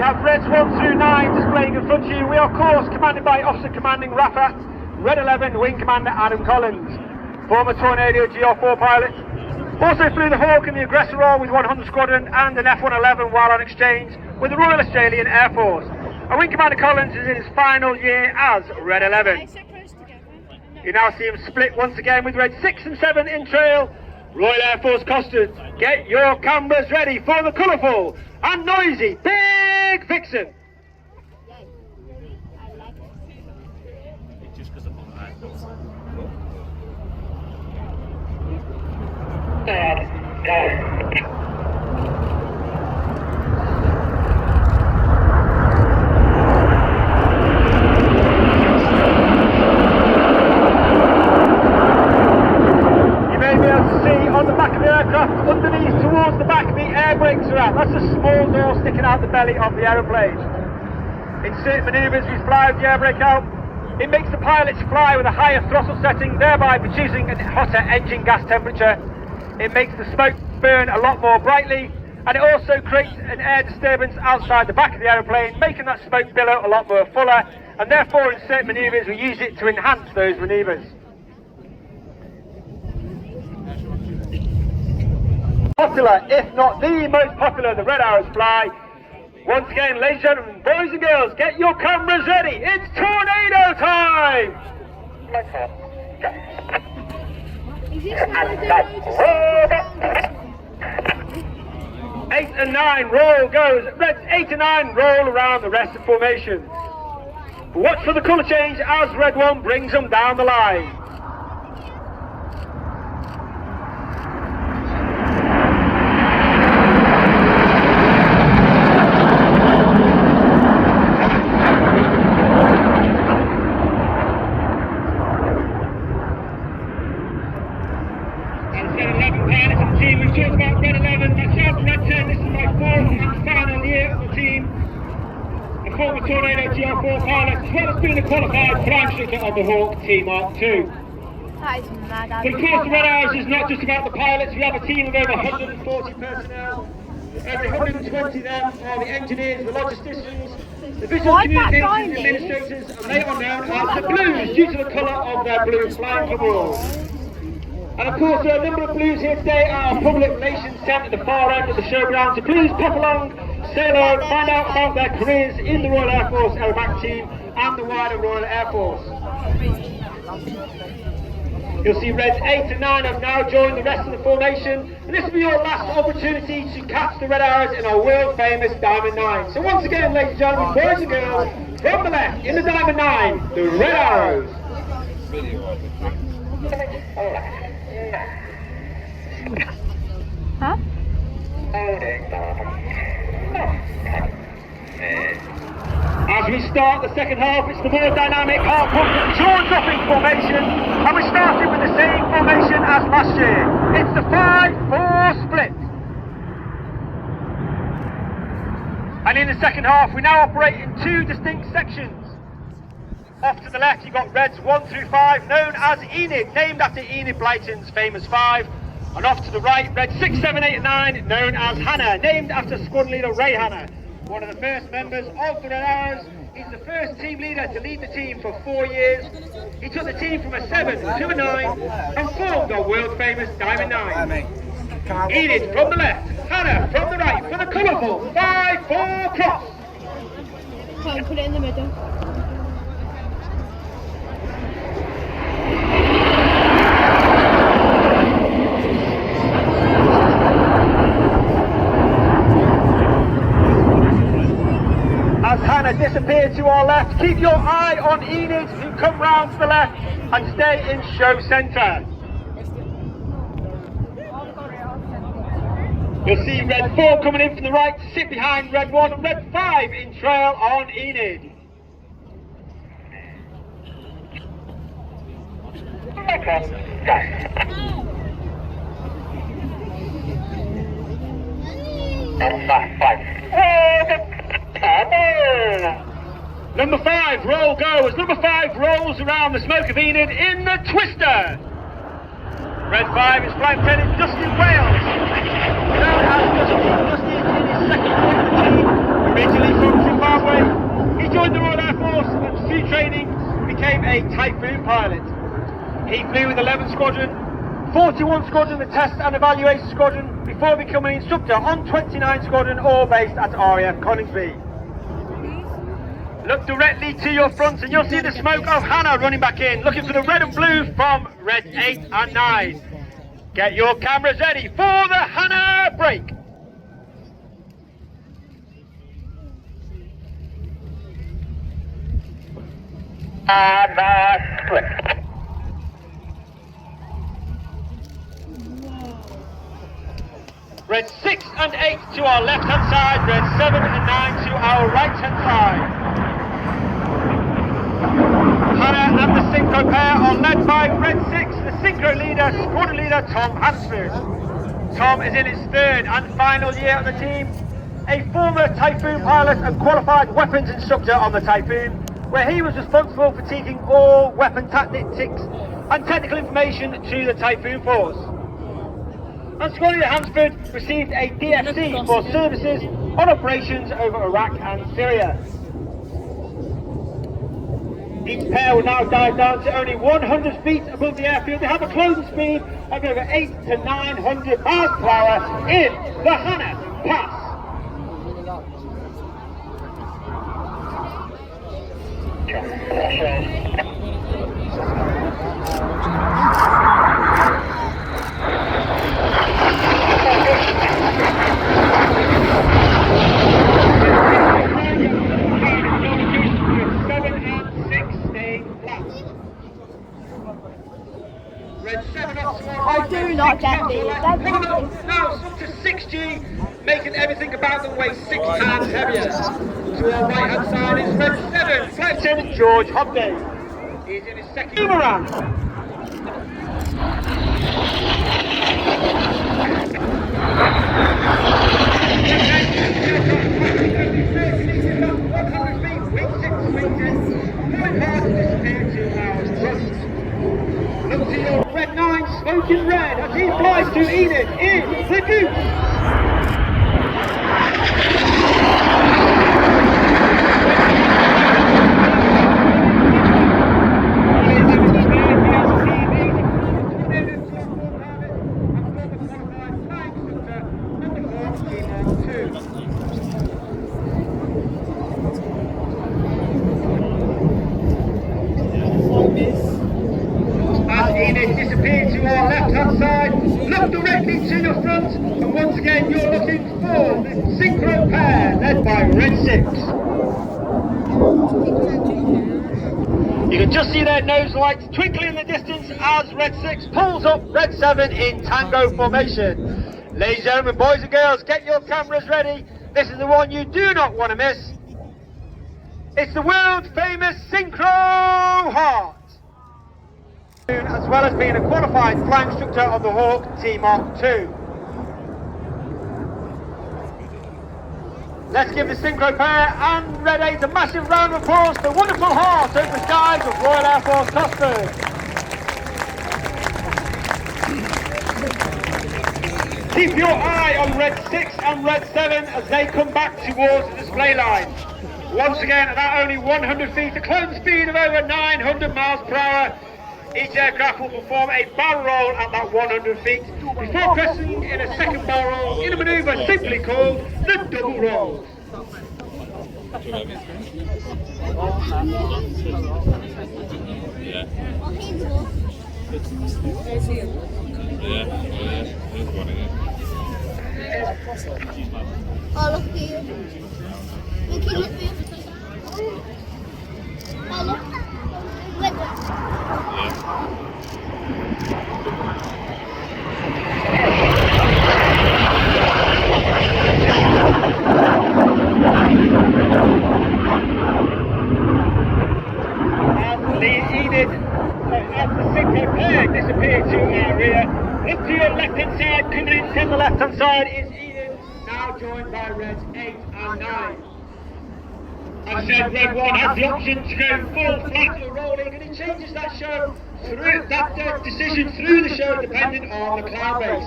Have Reds 1 through 9 displaying in front of you. We are, of course, commanded by Officer Commanding RAF Red 11 Wing Commander Adam Collins, former Tornado GR4 pilot. Also flew the Hawk in the aggressor role with 100 Squadron and an F-111 while on exchange with the Royal Australian Air Force. And Wing Commander Collins is in his final year as Red 11. You now see him split once again with Red 6 and 7 in trail. Royal Air Force Cosford, get your cameras ready for the colourful and noisy Big Vixen. On the back of the aircraft, underneath towards the back, the air brakes are out. That's a small door sticking out the belly of the aeroplane. In certain manoeuvres, we fly with the air brake out. It makes the pilots fly with a higher throttle setting, thereby producing a hotter engine gas temperature. It makes the smoke burn a lot more brightly, and it also creates an air disturbance outside the back of the aeroplane, making that smoke billow a lot more fuller, and therefore in certain manoeuvres we use it to enhance those manoeuvres. Popular, if not the most popular, the Red Arrows fly. Once again, ladies and gentlemen, boys and girls, get your cameras ready. It's tornado time! Eight and 9, roll goes. Reds 8 and 9 roll around the rest of formation. Watch for the colour change as Red 1 brings them down the line. Red 10 GR4 pilot, as well as being a qualified flight instructor on the Hawk T-Mark II.
That is mad.
But of course, the Red Arrows is not just about the pilots. We have a team of over 140 personnel. Over 120 of them are the engineers, the logisticians, the visual communicators, the administrators, and they are known as the Blues due to the colour of their blue flying coveralls. And of course, there are a number of Blues here today at our public relations tent at the far end of the showground. So please pop along, say hello, find out about their careers in the Royal Air Force aerobatic team and the wider Royal Air Force. You'll see Reds 8 and 9 have now joined the rest of the formation, and this will be your last opportunity to catch the Red Arrows in our world famous Diamond 9. So once again, ladies and gentlemen, boys and girls, from the left in the Diamond 9, the Red Arrows.
Huh?
As we start the second half, it's the more dynamic half-pump jaw-dropping formation, and we're starting with the same formation as last year. It's the 5-4 split. And in the second half, we now operate in two distinct sections. Off to the left, you've got Reds 1 through 5, known as Enid, named after Enid Blyton's famous 5. And off to the right, Reds 6, 7, 8 and 9, known as Hannah, named after Squadron Leader Ray Hannah. One of the first members of the Red Arrows. He's the first team leader to lead the team for 4 years. He took the team from a 7 to a 9 and formed our world famous Diamond 9. Enid from the left, Hannah from the right for the colourful 5-4 cross.
Come on, put it in the middle.
As Hannah disappeared to our left, keep your eye on Enid, who come round to the left and stay in show centre. You'll see Red 4 coming in from the right to sit behind Red 1 and Red 5 in trail on Enid. Number 5, roll go, as number 5 rolls around the smoke of Enid in the twister. Red 5 is Flight Lieutenant Dustin Wales, known as Dusty in his second year of the team, originally from Zimbabwe. He joined the Royal Air Force and through training became a Typhoon pilot. He flew with 11 Squadron, 41 Squadron, the Test and Evaluation Squadron, before becoming an instructor on 29 Squadron, all based at RAF Coningsby. Look directly to your front and you'll see the smoke of Hannah running back in, looking for the red and blue from Red 8 and 9. Get your cameras ready for the Hannah break. Hannah split. Red 6 and 8 to our left-hand side, Red 7 and 9 to our right-hand side. Hannah and the Synchro pair are led by Red 6, the Synchro leader, Squadron leader Tom Hansford. Tom is in his third and final year on the team, a former Typhoon pilot and qualified weapons instructor on the Typhoon, where he was responsible for teaching all weapon tactics and technical information to the Typhoon force. And Squadron leader Hansford received a DFC for services on operations over Iraq and Syria. Each pair will now dive down to only 100 feet above the airfield. They have a closing speed of over 800 to 900 miles per hour in the Hannah Pass.
I do not get these.
Now, up to 6G, making everything about them weigh 6 times heavier. To our right hand side is Red 7, Flight Lieutenant George Hobday. He's in his second boomerang. Look to your red 9, smoking red, as he flies to Enid in the Goose. Enid disappeared to our left-hand side, look directly to your front, and once again you're looking for the synchro pair led by Red 6. You can just see their nose lights twinkling in the distance as Red 6 pulls up Red 7 in tango formation. Ladies and gentlemen, boys and girls, get your cameras ready. This is the one you do not want to miss. It's the world famous Synchro Heart. As well as being a qualified flying instructor of the Hawk T-Mark 2. Let's give the Synchro pair and Red 8 a massive round of applause for the wonderful heart over the skies of Royal Air Force Cosford. Keep your eye on Red 6 and Red 7 as they come back towards the display line. Once again, at that only 100 feet, a clone speed of over 900 miles per hour, each aircraft will perform a barrel roll at that 100 feet before pressing in a second barrel roll in a manoeuvre simply called the double roll.
Oh, look here. Look here. Oh, look. Red one.
As the synchro pair disappear to our rear, look to your left-hand side, coming in from the left-hand side is Enid, now joined by Reds 8 and 9. I said Red 1 has the option to go full, flat or rolling, and it changes that show through that decision through the show depending on the cloud base.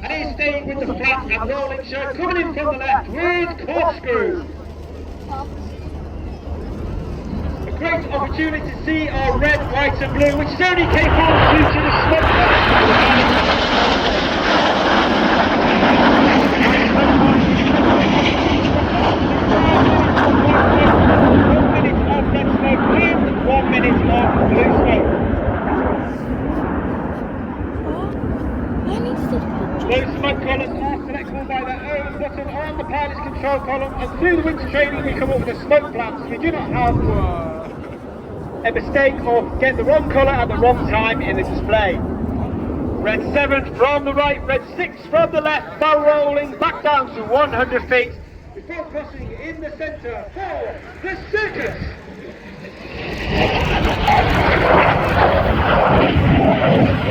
And he's staying with the flat and rolling show, coming in from the left with Corkscrew. A great opportunity to see our red, white and blue, which is only capable due to the smoke. Those smoke colours are selectable by their own button on the pilot's control column, and through the winter training we come up with a smoke plan so we do not have a mistake or get the wrong colour at the wrong time in the display. Red 7 from the right, Red 6 from the left, barrel rolling back down to 100 feet before crossing in the centre for the circus.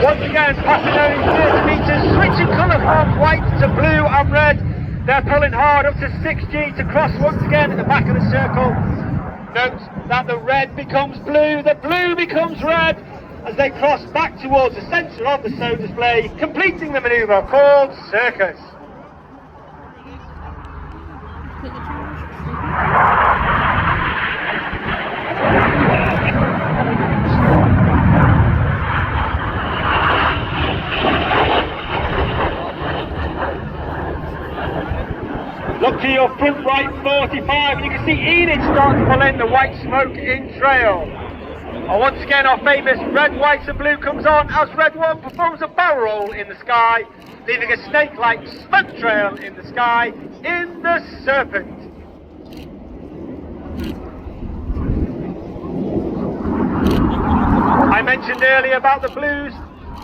Once again, passing only 30 metres, switching colour from white to blue and red. They're pulling hard up to 6G to cross once again at the back of the circle. Note that the red becomes blue, the blue becomes red as they cross back towards the centre of the show display, completing the manoeuvre called circus. Look to your front right 45 and you can see Enid start to pull in the white smoke in trail. And once again our famous red, white and blue comes on as Red 1 performs a barrel roll in the sky, leaving a snake-like smoke trail in the sky in the Serpent. I mentioned earlier about the blues.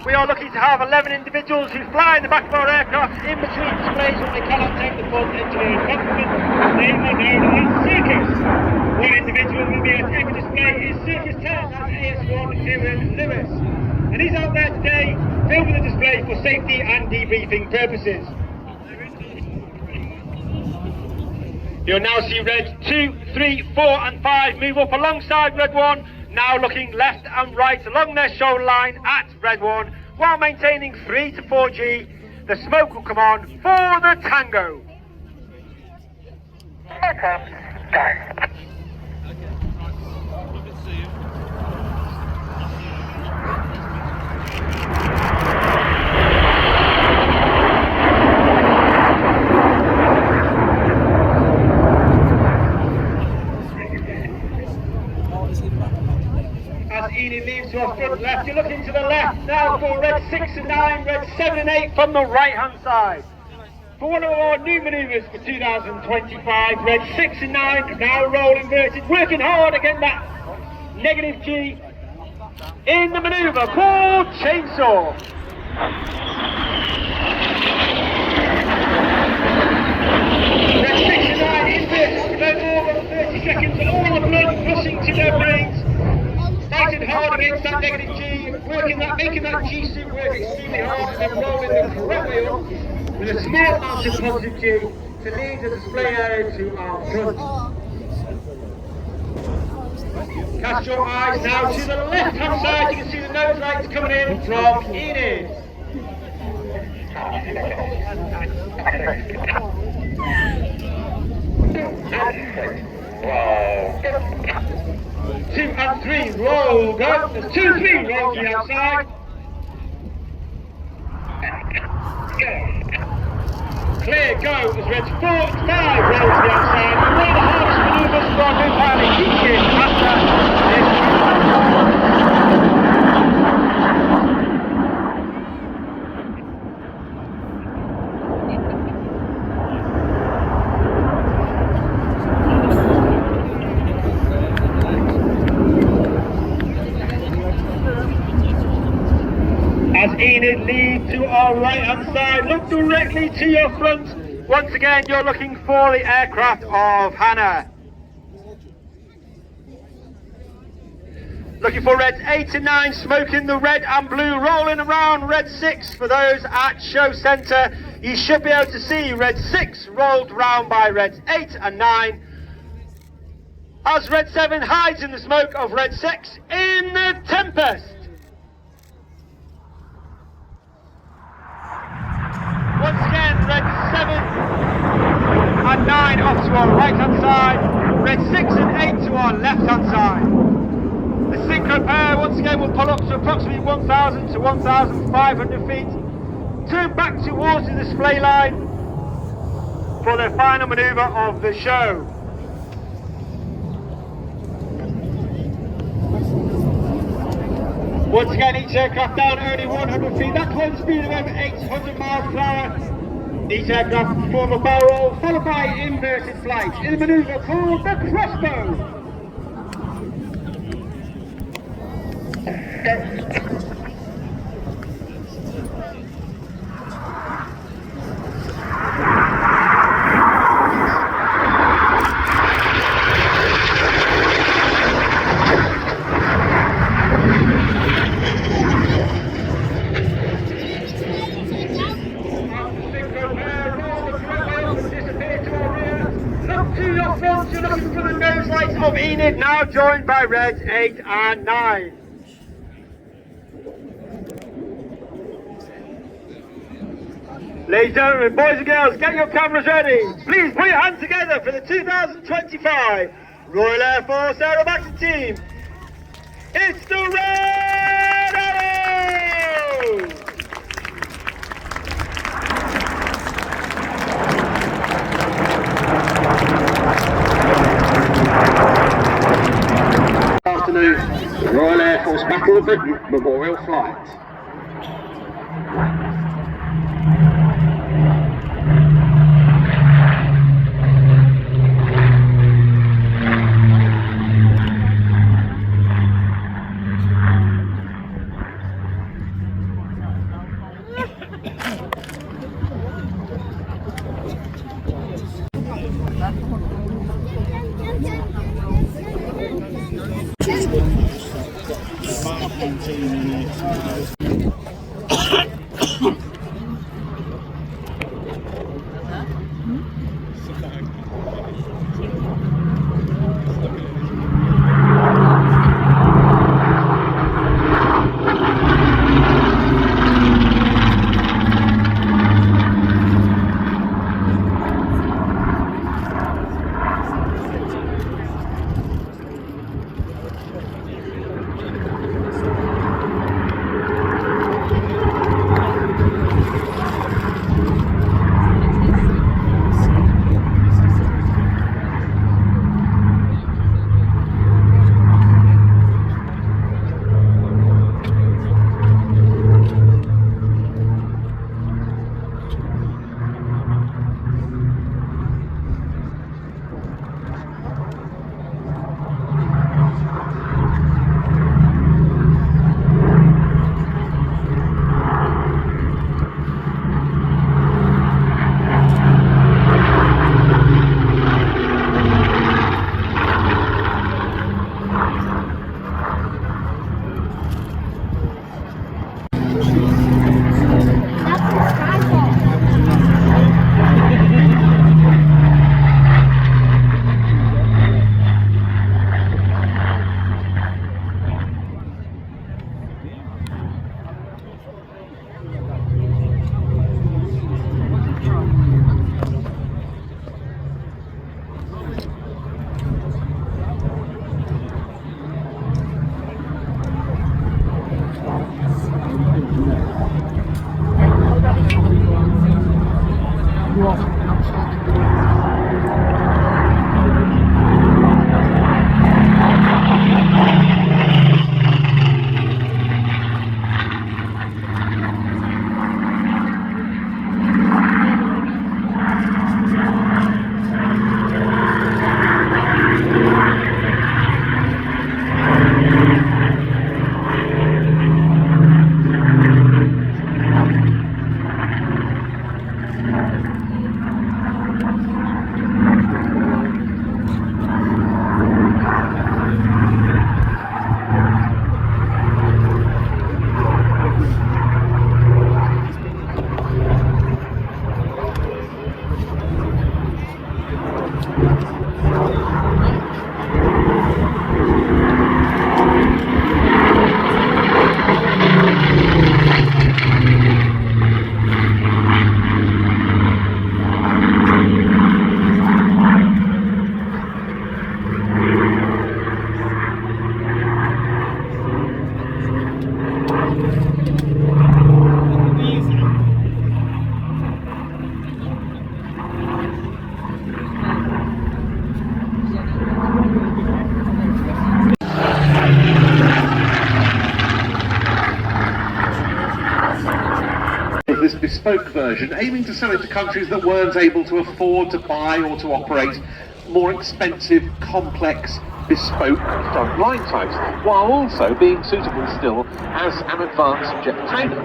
We are lucky to have 11 individuals who fly in the back of our aircraft in between displays when they cannot take the full engineering compliment. They are known as circus. One individual will be at every display is Circus 10, that's AS1 Kieran Lewis. And he's out there today filming the display for safety and debriefing purposes. You'll now see Reds 2, 3, 4 and 5 move up alongside Red 1, now looking left and right along their shoulder line at Red 1, while maintaining 3 to 4G. The smoke will come on for the tango. As Enid leaves to our front left, you're looking to the left now for Red 6 and 9, Red 7 and 8 from the right hand side. For one of our new manoeuvres for 2025, Red 6 and 9 now roll inverted, working hard against that negative G in the manoeuvre called Chainsaw. Red 6 and 9 inverted for no more than 30 seconds, all the blood rushing to their brains. Fighting hard against that negative G, working that, making that G suit work extremely hard, and then rolling the correct way up with a small amount of positive G to lead the display area to our front. Cast your eyes now to the left hand side, you can see the nose lights coming in from Enid. Wow. 2 and 3, roll, go. There's 2, 3, roll to the outside. Clear, go. There's Reds 4 and 5, roll to the outside. And one of the hardest manoeuvres for our new pilot, Keaton, after this. As Enid leads to our right hand side, look directly to your front. Once again, you're looking for the aircraft of Hannah. Looking for Reds 8 and 9, smoking the red and blue, rolling around Red 6. For those at Show Centre, you should be able to see Red 6 rolled round by Reds 8 and 9. As Red 7 hides in the smoke of Red 6 in the Tempest. Once again, Red 7 and 9 off to our right hand side, Red 6 and 8 to our left hand side. The synchro pair once again will pull up to approximately 1,000 to 1,500 feet, turn back towards the display line for their final manoeuvre of the show. Once again, each aircraft down only 100 feet. That close speed of over 800 miles per hour. Each aircraft perform a barrel roll, followed by inverted flight in a manoeuvre called the crossbow. Of Enid, now joined by Reds 8 and 9. Ladies and gentlemen, boys and girls, get your cameras ready. Please put your hands together for the 2025 Royal Air Force Aerobatics team. It's the Red Arrows! Afternoon, Royal Air Force Battle of Britain Memorial Flight.
bespoke version, aiming to sell it to countries that weren't able to afford to buy or to operate more expensive, complex, bespoke front line types, while also being suitable still as an advanced jet trainer.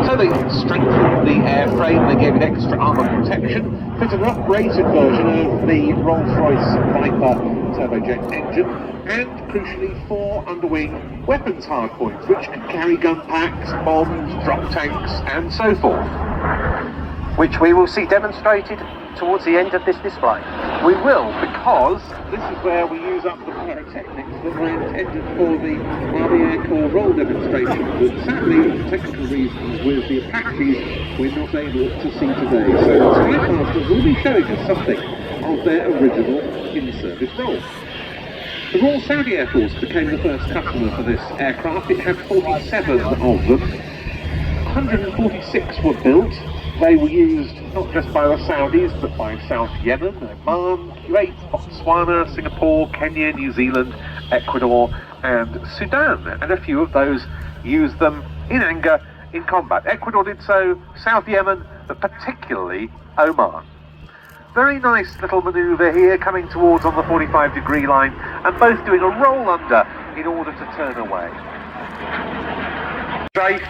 So they strengthened the airframe, they gave it extra armour protection, fitted an upgraded version of the Rolls-Royce Viper turbojet engine, and crucially 4 underwing weapons hardpoints, which could carry gun packs, bombs, drop tanks, and so forth.
Which we will see demonstrated towards the end of this display.
We will, because this is where we use up the pyrotechnics that were intended for the Army Air Corps roll demonstration, but sadly, for technical reasons with the Apaches, we're not able to see today. So the Skymasters will be showing us something of their original in-service roll. The Royal Saudi Air Force became the first customer for this aircraft. It had 47 of them. 146 were built. They were used not just by the Saudis, but by South Yemen, Oman, Kuwait, Botswana, Singapore, Kenya, New Zealand, Ecuador, and Sudan. And a few of those used them in anger in combat. Ecuador did so, South Yemen, but particularly Oman. Very nice little manoeuvre here, coming towards on the 45-degree line, and both doing a roll under in order to turn away. Strafe.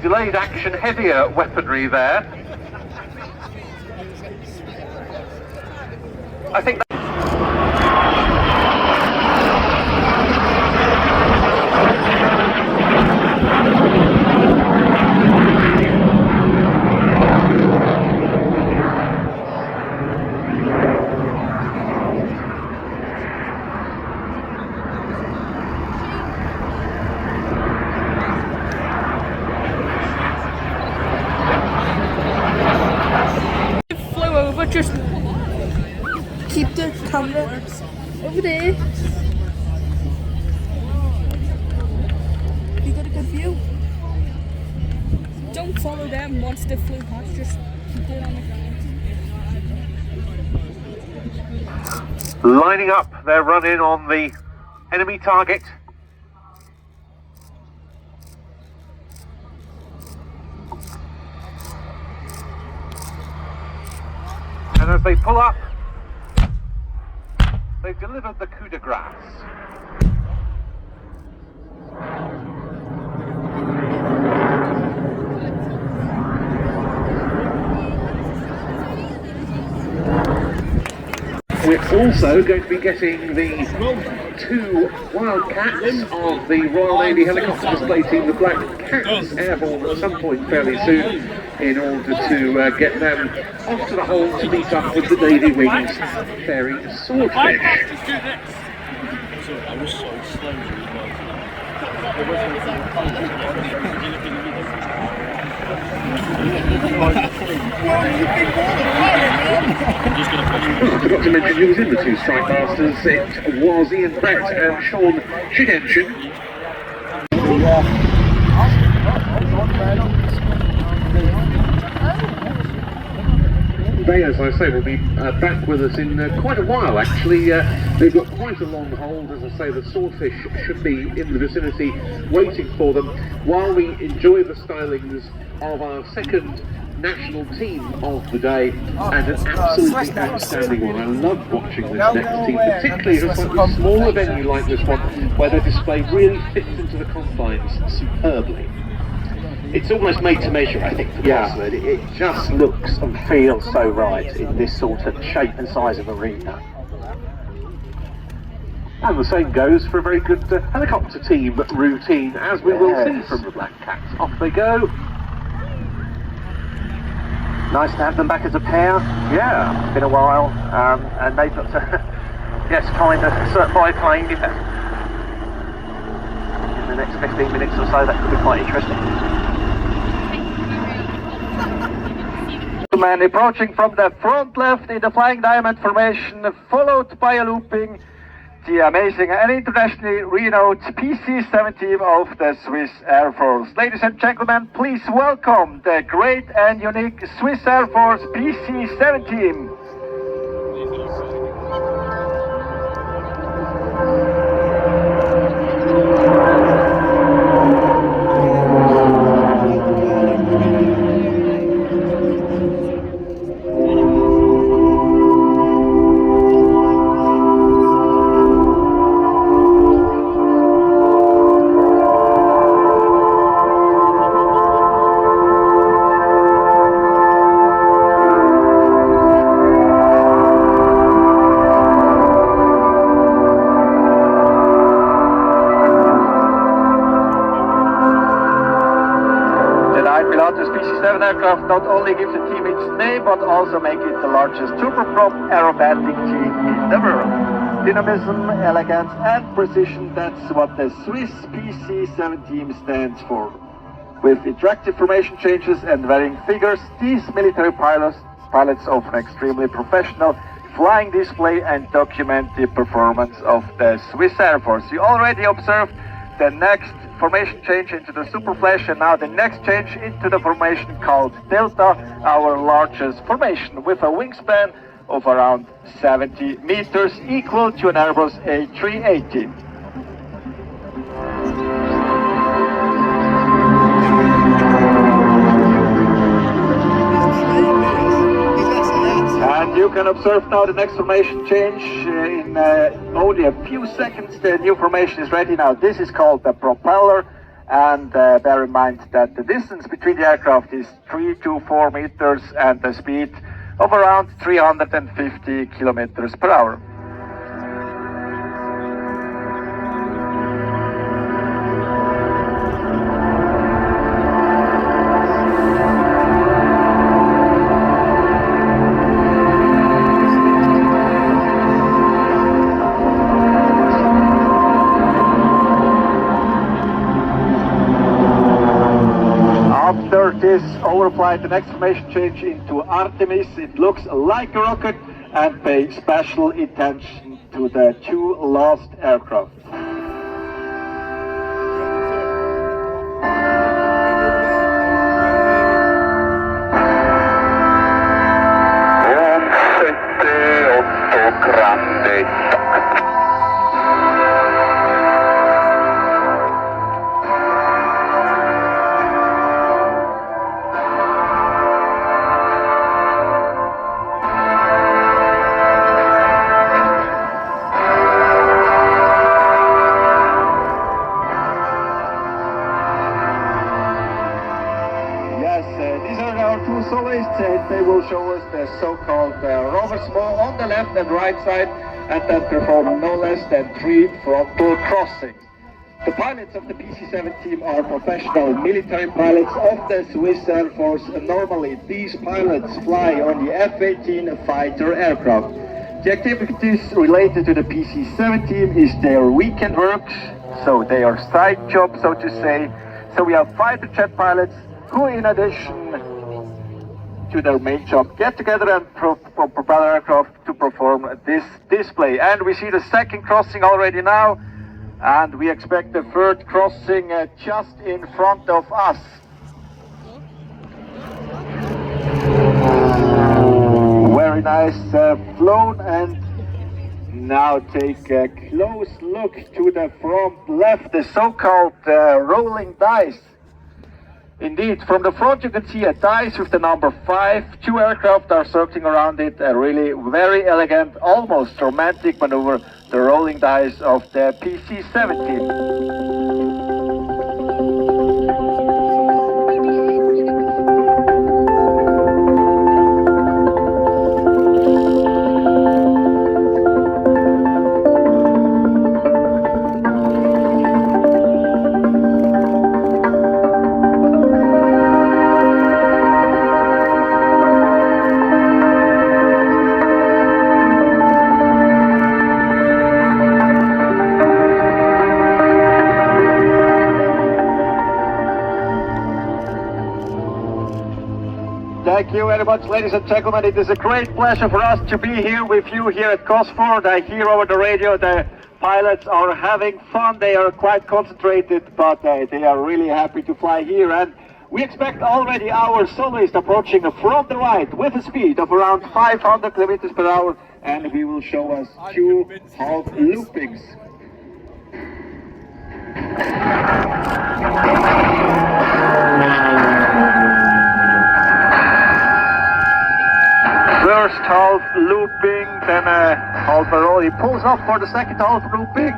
Delayed action, heavier weaponry there. I think
just keep the camera over there. You got a good view. Don't follow them once they flew past, just keep it on the ground.
lining up their run in on the enemy target. And as they pull up, they've delivered the coup de grace. We're also going to be getting the 2 Wildcats of the Royal Navy helicopter display team, the Black Cats, airborne at some point fairly soon, in order to get them off to the hole to meet up with the Navy Wings ferry Swordfish.
I was so slow.
I forgot to mention who was in the 2 Strike Masters. It was Ian Brett and Sean Shidenshin. They, as I say, will be back with us in quite a while, actually. They've got quite a long hold. As I say, the Swordfish should be in the vicinity waiting for them while we enjoy the stylings of our second national team of the day, and an absolutely outstanding one. I love watching this next team, particularly at a slightly smaller venue like this one, where the display really fits into the confines superbly.
It's almost made to measure, I think, for Cosford. It just looks and feels so right in this sort of shape and size of arena.
And the same goes for a very good helicopter team routine, as we will see from the Black Cats. Off they go.
Nice to have them back as a pair.
Yeah.
It's been a while, and they've got to, yes, find a certain biplane. In the next 15 minutes or so, that could be quite interesting.
Man approaching from the front left in the flying diamond formation, followed by a looping the amazing and internationally renowned PC-7 team of the Swiss Air Force. Ladies and gentlemen, please welcome the great and unique Swiss Air Force PC-7 team. Aircraft not only gives the team its name, but also make it the largest turboprop aerobatic team in the world. Dynamism, elegance and precision, that's what the Swiss PC-7 team stands for. With interactive formation changes and varying figures, these military pilots offer extremely professional flying display and document the performance of the Swiss Air Force. You already observed the next formation change into the Super Flash, and now the next change into the formation called Delta, our largest formation, with a wingspan of around 70 meters, equal to an Airbus A380. And you can observe now the next formation change in only a few seconds. The new formation is ready now. This is called the propeller, and bear in mind that the distance between the aircraft is 3 to 4 meters and the speed of around 350 kilometers per hour. This overflight, the next formation change into Artemis. It looks like a rocket, and pay special attention to the two lost aircraft. They will show us the so-called rovers on the left and right side, and then perform no less than 3 frontal crossings. The pilots of the PC-7 team are professional military pilots of the Swiss Air Force. Normally, these pilots fly on the F-18 fighter aircraft. The activities related to the PC-7 team is their weekend work, so they are side jobs, so to say. So we have fighter jet pilots who, in addition to their main job, get together and propel aircraft to perform this display. And we see the second crossing already now, and we expect the third crossing just in front of us. Very nice flown, and now take a close look to the front left, the so-called rolling dice. Indeed, from the front you can see a dice with the number 5. 2 aircraft are circling around it. A really very elegant, almost romantic maneuver, the rolling dice of the PC-7 team. Thank you very much, ladies and gentlemen. It is a great pleasure for us to be here with you here at Cosford. I hear over the radio the pilots are having fun. They are quite concentrated, but they are really happy to fly here. And we expect already our soloist approaching from the right with a speed of around 500 kilometers per hour, and he will show us 2 half loopings. First half looping, then half a roll. He pulls off for the second half looping.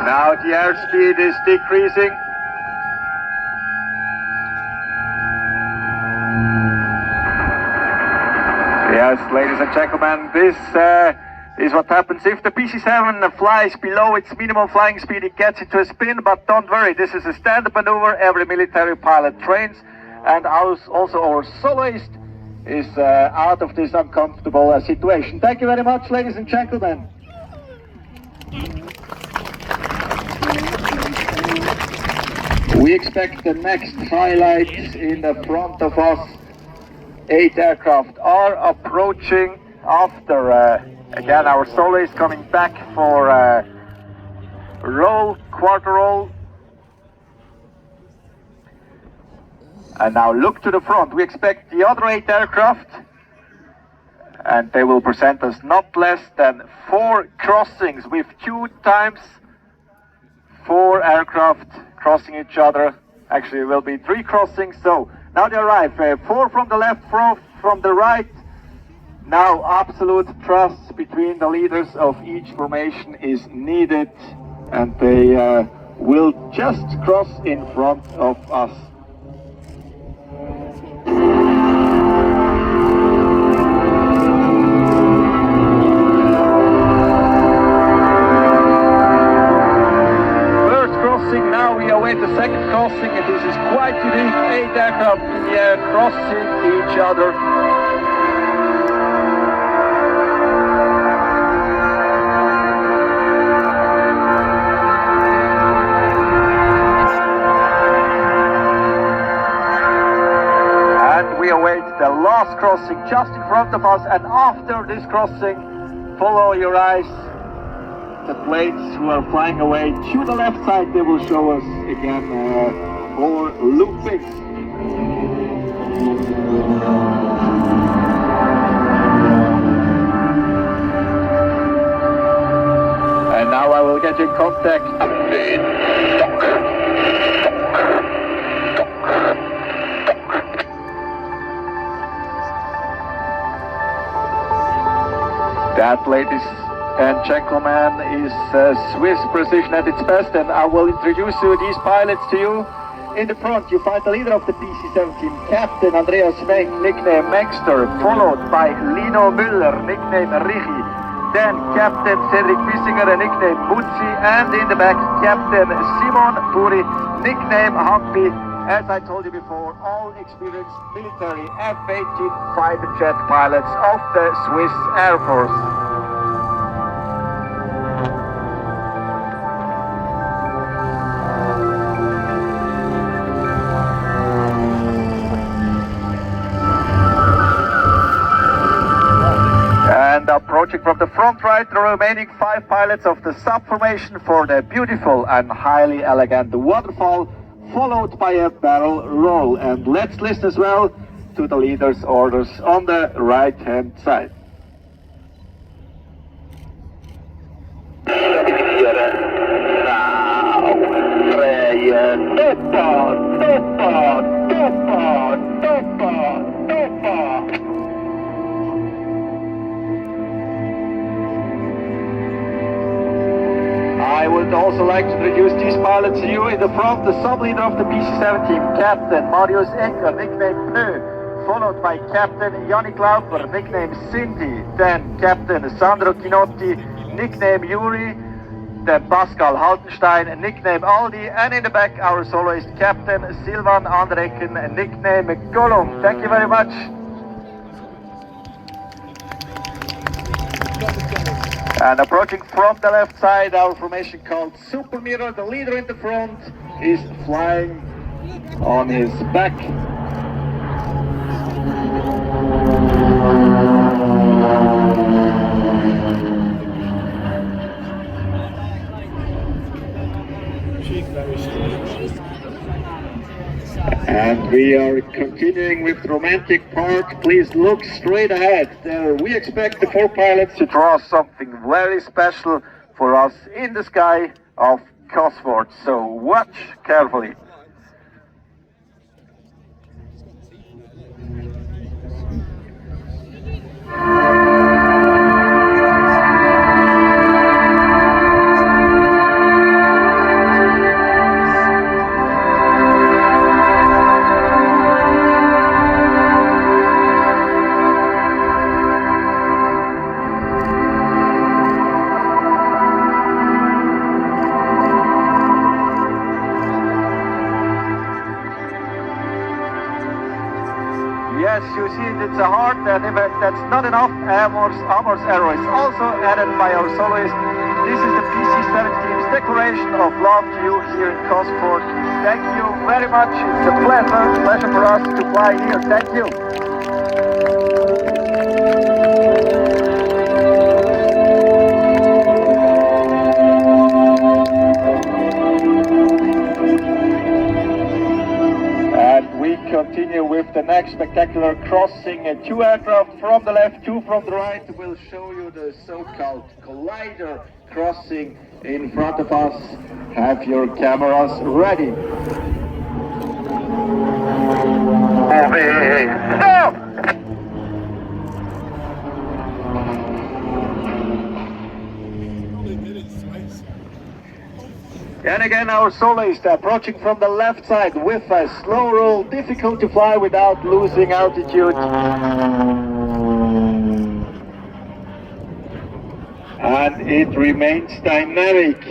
Now the airspeed is decreasing. Yes, ladies and gentlemen, this is what happens if the PC-7 flies below its minimum flying speed. It gets into a spin, but don't worry, this is a standard maneuver every military pilot trains, and also our soloist is out of this uncomfortable situation. Thank you very much, ladies and gentlemen. We expect the next highlights in the front of us. 8 aircraft are approaching after, again, our soloist coming back for roll, quarter roll. And now look to the front. We expect the other 8 aircraft, and they will present us not less than 4 crossings with 2 times 4 aircraft crossing each other. Actually, it will be 3 crossings. So now they arrive, 4 from the left, 4 from the right. Now absolute trust between the leaders of each formation is needed, and they will just cross in front of us. Now we await the second crossing, and this is quite unique. 8 aircraft in the air crossing each other. And we await the last crossing just in front of us, and after this crossing, follow your eyes. The planes who are flying away to the left side, they will show us again 4 loopings. And now I will get in contact. That, ladies and gentlemen, is Swiss precision at its best, and I will introduce these pilots to you. In the front you find the leader of the PC-7 team, Captain Andreas Menk, nickname Mengster, followed by Lino Müller, nickname Richi, then Captain Cedric Bissinger, nickname Butzi, and in the back Captain Simon Puri, nickname Hampi. As I told you before, all experienced military F-18 fighter jet pilots of the Swiss Air Force. And approaching from the front right, the remaining 5 pilots of the sub formation for the beautiful and highly elegant waterfall, followed by a barrel roll. And let's listen as well to the leader's orders on the right hand side. I would also like to introduce these pilots to you. In the front, the sub-leader of the PC-7 team, Captain Marius Enker, nicknamed Pneu, followed by Captain Yannick Lauper, nicknamed Cindy, then Captain Sandro Chinotti, nicknamed Yuri, then Pascal Haltenstein, nicknamed Aldi, and in the back our soloist Captain Silvan Andreken, nicknamed Gollum. Thank you very much. And approaching from the left side, our formation called Super Mirror. The leader in the front is flying on his back. We are continuing with the romantic part. Please look straight ahead. There, we expect the 4 pilots to draw something very special for us in the sky of Cosford. So watch carefully. Yes, you see it's a heart, and if that's not enough, Amor's arrow is also added by our soloist. This is the PC-7 team's declaration of love to you here in Cosford. Thank you very much. It's a pleasure for us to fly here. Thank you. Continue with the next spectacular crossing. 2 aircraft from the left, 2 from the right. Will show you the so-called collider crossing in front of us. Have your cameras ready. Stop! And again, our soloist approaching from the left side with a slow roll, difficult to fly without losing altitude. And it remains dynamic.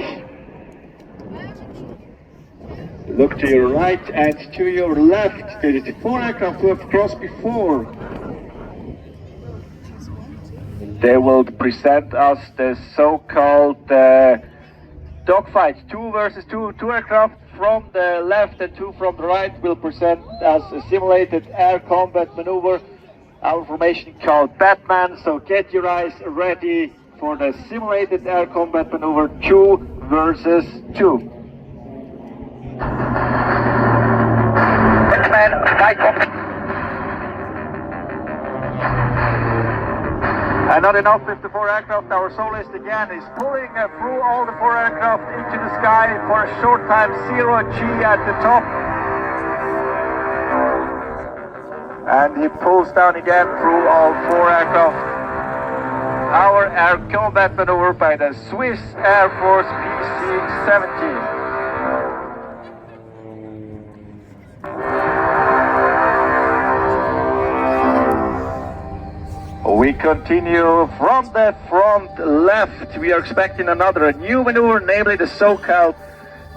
Look to your right and to your left. There is 4 aircraft who have crossed before. They will present us the so-called dogfight, 2 versus 2, 2 aircraft from the left and 2 from the right will present us a simulated air combat maneuver, our formation called Batman. So get your eyes ready for the simulated air combat maneuver 2 versus 2. Batman, fight. And not enough with the 4 aircraft, our soloist again is pulling through all the 4 aircraft into the sky for a short time, 0G at the top. And he pulls down again through all 4 aircraft. Our air combat maneuver by the Swiss Air Force PC-17. We continue from the front left. We are expecting another new maneuver, namely the so-called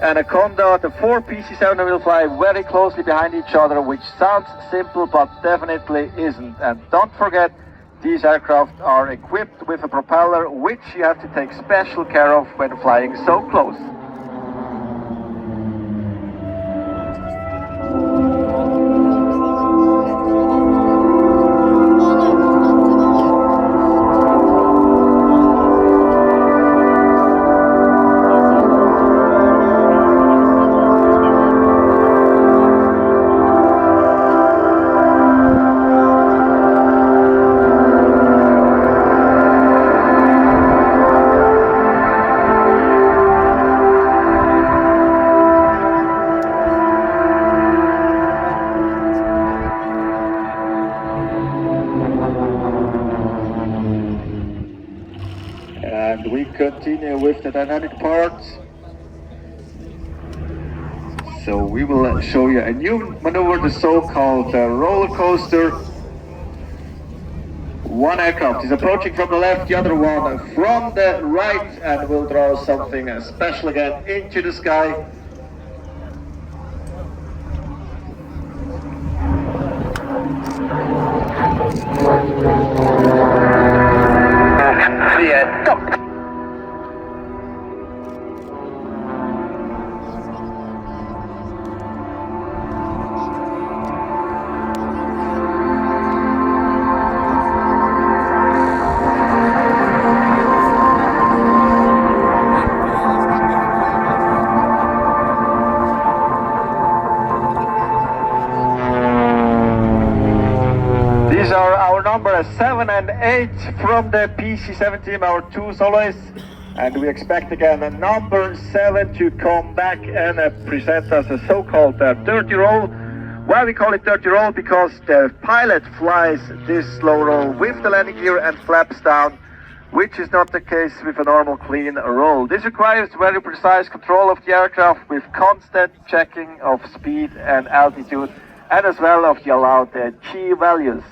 Anaconda. The 4 PC-7 will fly very closely behind each other, which sounds simple but definitely isn't. And don't forget, these aircraft are equipped with a propeller, which you have to take special care of when flying so close. Continue with the dynamic part. So we will show you a new maneuver, the so-called roller coaster. 1 aircraft is approaching from the left, the other one from the right, and will draw something special again into the sky. Stop. 7 and 8 from the PC7 team, our two soloists. And we expect again number 7 to come back and present us a so-called dirty roll. Why we call it dirty roll? Because the pilot flies this slow roll with the landing gear and flaps down, which is not the case with a normal clean roll. This requires very precise control of the aircraft with constant checking of speed and altitude, and as well of the allowed G values.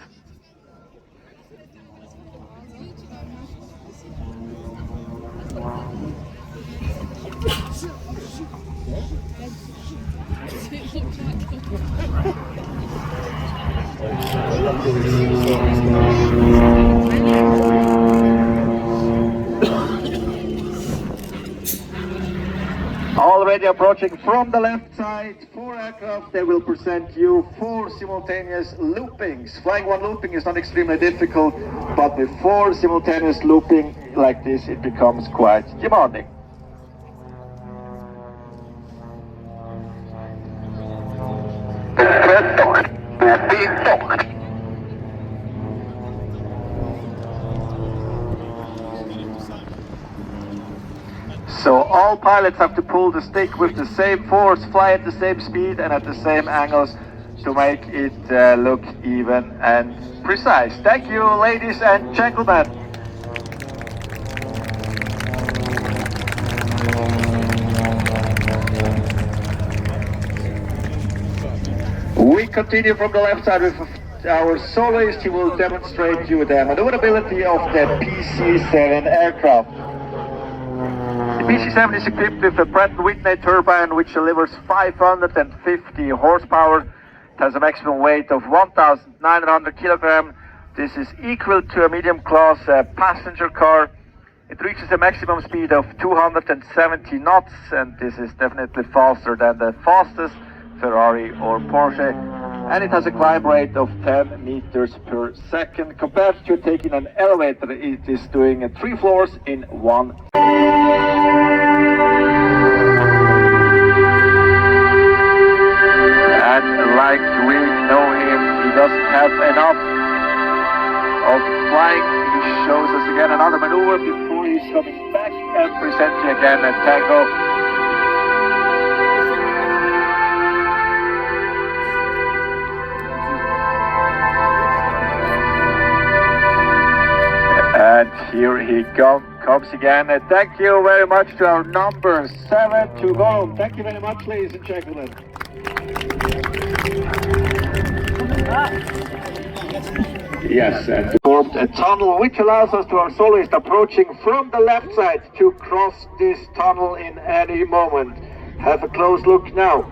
Already approaching from the left side, 4 aircraft. They will present you 4 simultaneous loopings. Flying one looping is not extremely difficult, but with 4 simultaneous looping like this, it becomes quite demanding. So all pilots have to pull the stick with the same force, fly at the same speed and at the same angles to make it look even and precise. Thank you, ladies and gentlemen. We continue from the left side with our soloist. He will demonstrate you the maneuverability of the PC-7 aircraft. The PC-7 is equipped with a Pratt & Whitney turbine which delivers 550 horsepower. It has a maximum weight of 1,900 kilograms. This is equal to a medium-class passenger car. It reaches a maximum speed of 270 knots, and this is definitely faster than the fastest Ferrari or Porsche. And it has a climb rate of 10 meters per second. Compared to taking an elevator, it is doing 3 floors in 1. And like we know him, he doesn't have enough of flying. He shows us again another maneuver before he's coming back and presenting again a tango. And here he comes again. Thank you very much to our number 7 to go. Thank you very much, ladies and gentlemen. Yes, and formed a tunnel which allows us to our soloist approaching from the left side to cross this tunnel in any moment. Have a close look now.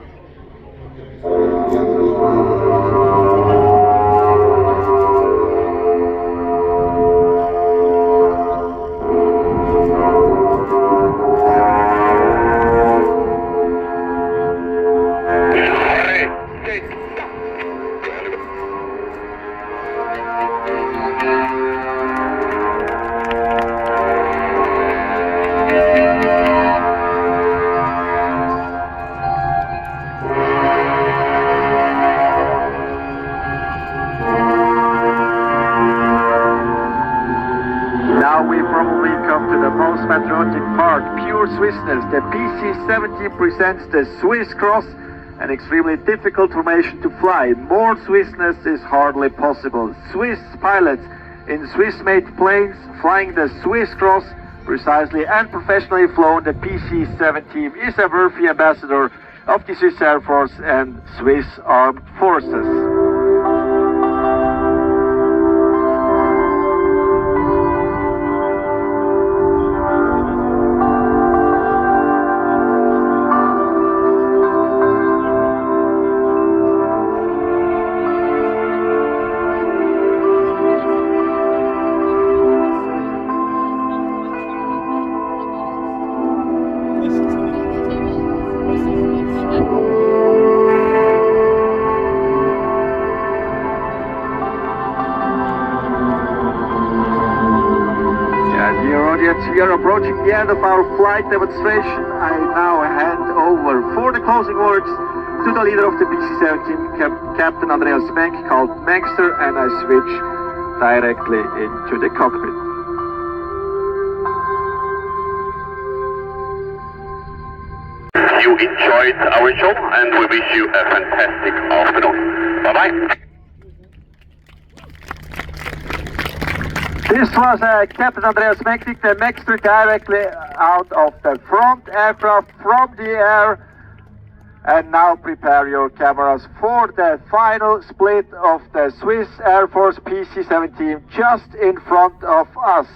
Patriotic part, pure Swissness. The PC-17 presents the Swiss Cross, an extremely difficult formation to fly. More Swissness is hardly possible. Swiss pilots in Swiss-made planes flying the Swiss Cross precisely and professionally flown, the PC-17 is a worthy ambassador of the Swiss Air Force and Swiss Armed Forces. We are approaching the end of our flight demonstration. I now hand over for the closing words to the leader of the PC-17 team, Captain Andreas Menk, called Mengster, and I switch directly into the cockpit.
You enjoyed our show and we wish you a fantastic afternoon. Bye-bye.
This was Captain Andreas Mektik, the Mekster directly out of the front aircraft from the air. And now prepare your cameras for the final split of the Swiss Air Force PC-17 just in front of us.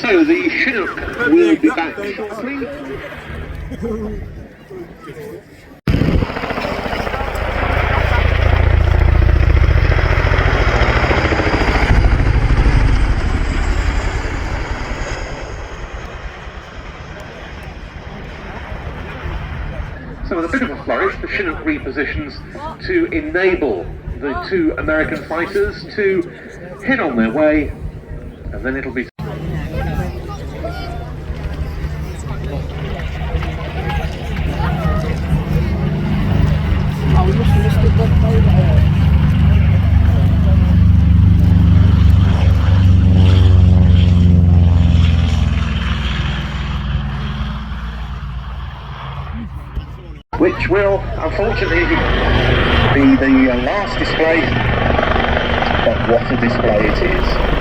So the Chinook will be back shortly. So with a bit of a flourish, the Chinook repositions to enable the two American fighters to head on their way, and then it'll be... which will unfortunately be the last display, but what a display it is.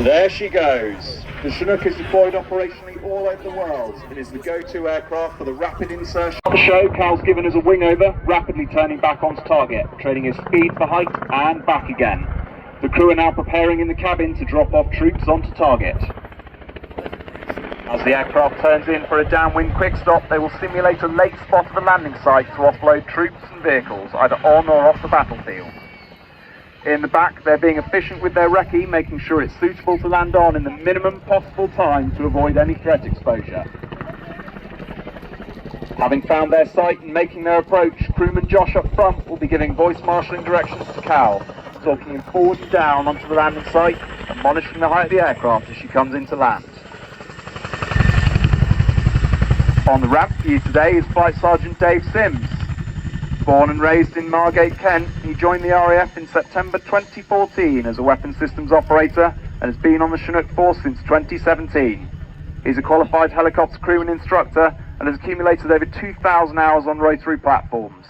There she goes. The Chinook is deployed operationally all over the world. It is the go-to aircraft for the rapid insertion. On the show, Cal's given us a wing over, rapidly turning back onto target, trading his speed for height and back again. The crew are now preparing in the cabin to drop off troops onto target. As the aircraft turns in for a downwind quick stop, they will simulate a late spot of a landing site to offload troops and vehicles, either on or off the battlefield. In the back, they're being efficient with their recce, making sure it's suitable to land on in the minimum possible time to avoid any threat exposure. Having found their site and making their approach, crewman Josh up front will be giving voice marshalling directions to Cal, talking him forward and down onto the landing site and monitoring the height of the aircraft as she comes into land. On the ramp for you today is Flight Sergeant Dave Sims. Born and raised in Margate, Kent, he joined the RAF in September 2014 as a weapons systems operator and has been on the Chinook force since 2017. He's a qualified helicopter crewman instructor and has accumulated over 2,000 hours on rotary platforms.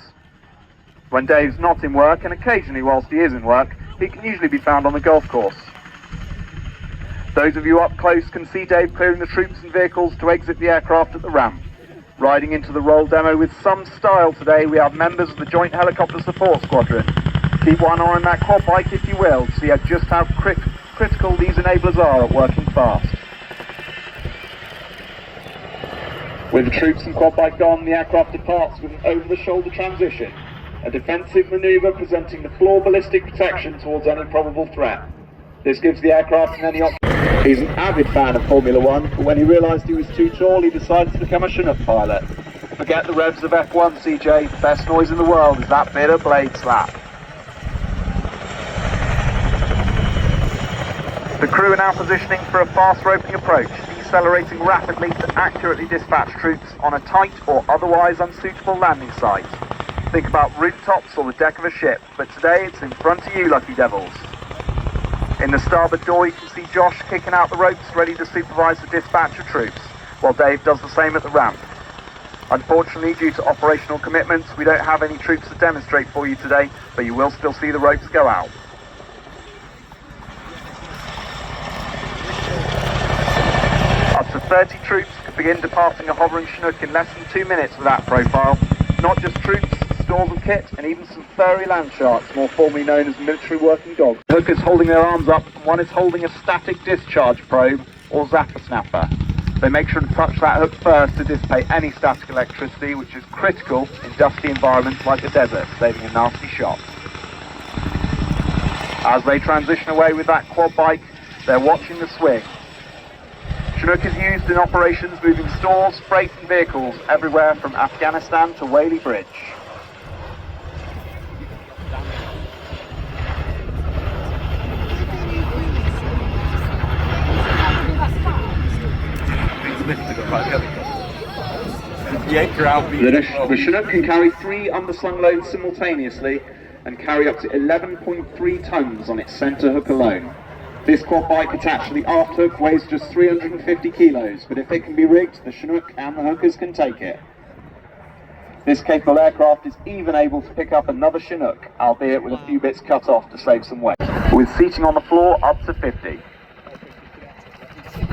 When Dave's not in work, and occasionally whilst he is in work, he can usually be found on the golf course. Those of you up close can see Dave clearing the troops and vehicles to exit the aircraft at the ramp.
Riding into the roll demo with some style today, we have members of the Joint Helicopter Support Squadron. Keep one eye on that quad bike if you will, to see just how critical these enablers are at working fast. With the troops and quad bike gone, the aircraft departs with an over-the-shoulder transition, a defensive manoeuvre presenting the floor ballistic protection towards any probable threat. This gives the aircraft many options. He's an avid fan of Formula 1, but when he realised he was too tall, he decided to become a Chinook pilot. Forget the revs of F1, CJ, the best noise in the world is that bit of blade slap. The crew are now positioning for a fast roping approach, decelerating rapidly to accurately dispatch troops on a tight or otherwise unsuitable landing site. Think about rooftops or the deck of a ship, but today it's in front of you, lucky devils. In the starboard door you can see Josh kicking out the ropes ready to supervise the dispatch of troops, while Dave does the same at the ramp. Unfortunately, due to operational commitments, we don't have any troops to demonstrate for you today, but you will still see the ropes go out. Up to 30 troops could begin departing a hovering Chinook in less than 2 minutes with that profile. Not just troops, stores of kit, and even some furry land sharks, more formally known as military working dogs. The hookers holding their arms up, and one is holding a static discharge probe, or zapper snapper. They make sure to touch that hook first to dissipate any static electricity, which is critical in dusty environments like a desert, saving a nasty shot. As they transition away with that quad bike, they're watching the swing. Chinook is used in operations moving stores, freight and vehicles everywhere from Afghanistan to Whaley Bridge. The Chinook can carry 3 underslung loads simultaneously and carry up to 11.3 tons on its centre hook alone. This quad bike attached to the aft hook weighs just 350 kilos, but if it can be rigged, the Chinook and the hookers can take it. This capable aircraft is even able to pick up another Chinook, albeit with a few bits cut off to save some weight, with seating on the floor up to 50.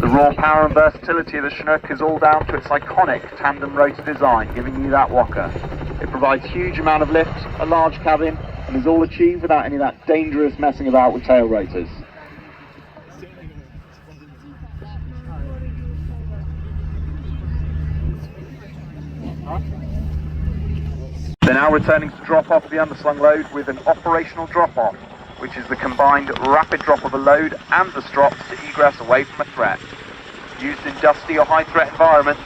The raw power and versatility of the Chinook is all down to its iconic tandem rotor design, giving you that whocker. It provides huge amount of lift, a large cabin, and is all achieved without any of that dangerous messing about with tail rotors. They're now returning to drop off the underslung load with an operational drop-off, which is the combined rapid drop of a load and the strops to egress away from a threat. Used in dusty or high-threat environments,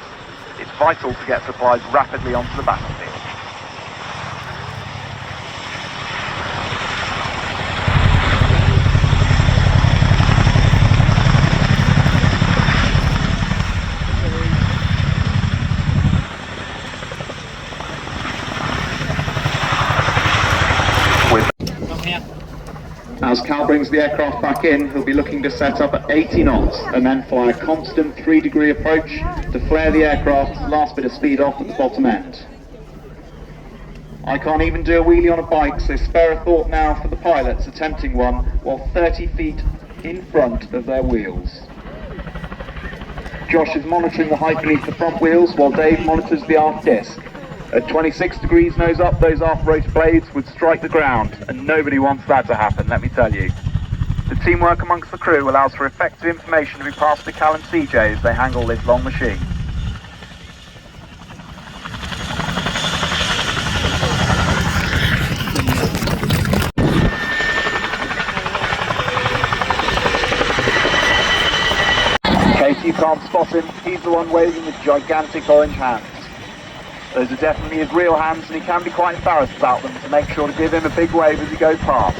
it's vital to get supplies rapidly onto the battlefield. As Cal brings the aircraft back in, he'll be looking to set up at 80 knots and then fly a constant 3-degree approach to flare the aircraft's last bit of speed off at the bottom end. I can't even do a wheelie on a bike, so spare a thought now for the pilots attempting one while 30 feet in front of their wheels. Josh is monitoring the height beneath the front wheels while Dave monitors the aft disc. At 26 degrees nose up, those aft rotor blades would strike the ground, and nobody wants that to happen, let me tell you. The teamwork amongst the crew allows for effective information to be passed to Cal and CJ as they handle this long machine. In case you can't spot him, he's the one waving with gigantic orange hands. Those are definitely his real hands, and he can be quite embarrassed about them, so make sure to give him a big wave as he goes past.